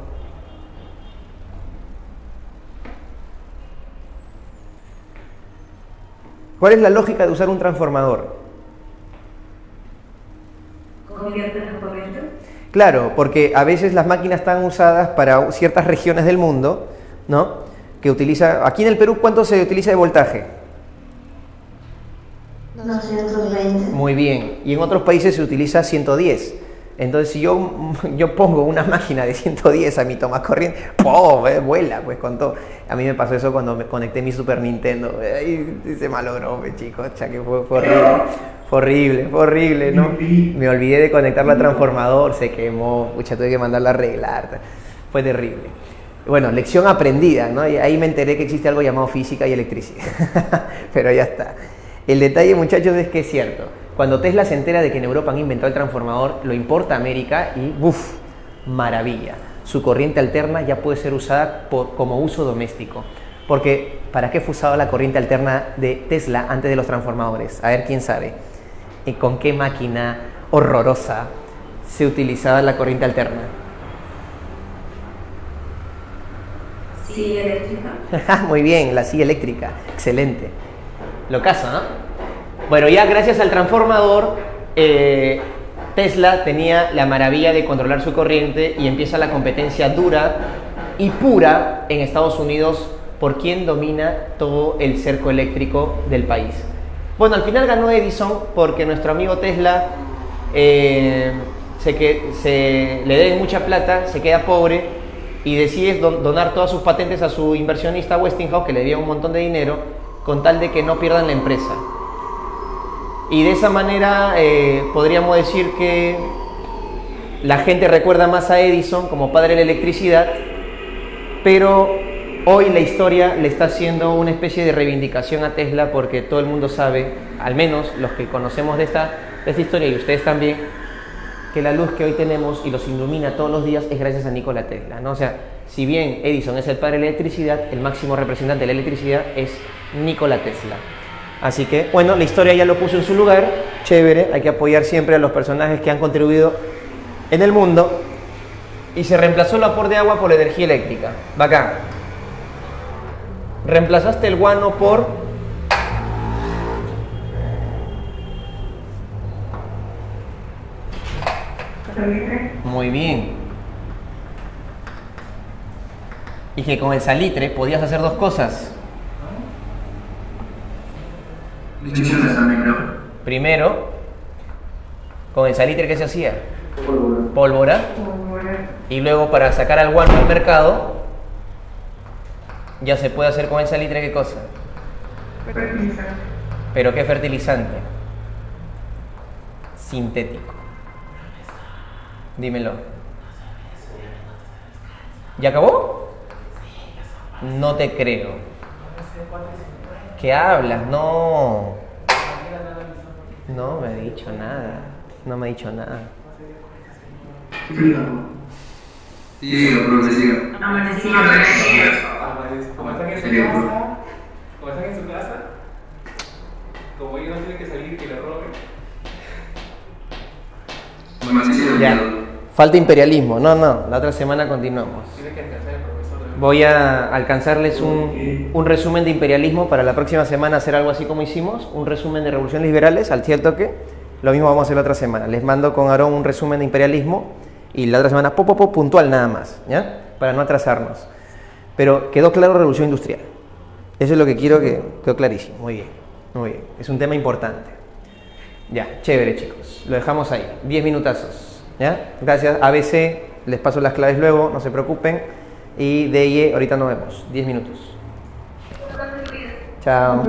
¿Cuál es la lógica de usar un transformador? ¿Convierte la corriente? Claro, porque a veces las máquinas están usadas para ciertas regiones del mundo, ¿no? Que utiliza, aquí en el Perú, ¿cuánto se utiliza de voltaje? 220. Muy bien, y en otros países se utiliza 110. Entonces, si yo pongo una máquina de 110 a mi tomacorriente, ¡pum! Vuela, pues con todo. A mí me pasó eso cuando me conecté mi Super Nintendo. Ay, se malogró, chicos, que fue horrible. Fue horrible, ¿no? Me olvidé de conectarlo al transformador, se quemó, tuve que mandarlo a arreglar. Fue terrible. Bueno, lección aprendida, ¿no? Y ahí me enteré que existe algo llamado física y electricidad. Pero ya está. El detalle, muchachos, es que es cierto. Cuando Tesla se entera de que en Europa han inventado el transformador, lo importa a América y ¡buf! Maravilla. Su corriente alterna ya puede ser usada como uso doméstico. Porque, ¿para qué fue usada la corriente alterna de Tesla antes de los transformadores? A ver, ¿quién sabe? ¿Y con qué máquina horrorosa se utilizaba la corriente alterna? ¿Silla eléctrica? Muy bien, la silla eléctrica. Excelente. Lo caso, ¿no? Bueno, ya gracias al transformador, Tesla tenía la maravilla de controlar su corriente y empieza la competencia dura y pura en Estados Unidos por quién domina todo el cerco eléctrico del país. Bueno, al final ganó Edison porque nuestro amigo Tesla le deben mucha plata, se queda pobre y decide donar todas sus patentes a su inversionista Westinghouse, que le debía un montón de dinero, con tal de que no pierdan la empresa. Y de esa manera podríamos decir que la gente recuerda más a Edison como padre de la electricidad, pero hoy la historia le está haciendo una especie de reivindicación a Tesla, porque todo el mundo sabe, al menos los que conocemos de esta historia y ustedes también, que la luz que hoy tenemos y los ilumina todos los días es gracias a Nikola Tesla, ¿no? O sea, si bien Edison es el padre de la electricidad, el máximo representante de la electricidad es Nikola Tesla. Así que, bueno, la historia ya lo puso en su lugar, chévere, hay que apoyar siempre a los personajes que han contribuido en el mundo, y se reemplazó el vapor de agua por la energía eléctrica. Bacán. Reemplazaste el guano por... Muy bien. Y que con el salitre podías hacer dos cosas. Primero, con el salitre, ¿qué se hacía? Pólvora. Y luego, para sacar al guano al mercado, ya se puede hacer con el salitre, ¿qué cosa? Fertilizante. ¿Pero qué fertilizante? Sintético. Dímelo. ¿Ya acabó? No te creo. ¿Qué hablas? No. No me ha dicho nada. No me ha dicho nada. Sí, profesor. Amanecido. Como están en su casa, como ellos no tienen que salir y que lo roben. Ya. Falta imperialismo. No, la otra semana continuamos. Tiene que alcanzar el profesor. Voy a alcanzarles un resumen de imperialismo para la próxima semana, hacer algo así como hicimos, un resumen de revoluciones liberales, al cierto que lo mismo vamos a hacer la otra semana. Les mando con Aarón un resumen de imperialismo y la otra semana puntual nada más, ¿ya? Para no atrasarnos. Pero quedó claro revolución industrial. Eso es lo que quiero que quedó clarísimo. Muy bien, muy bien. Es un tema importante. Ya, chévere, chicos. Lo dejamos ahí. 10 minutazos. ¿Ya? Gracias. ABC, les paso las claves luego, no se preocupen. Y DIE, ahorita nos vemos. 10 minutos. Chao.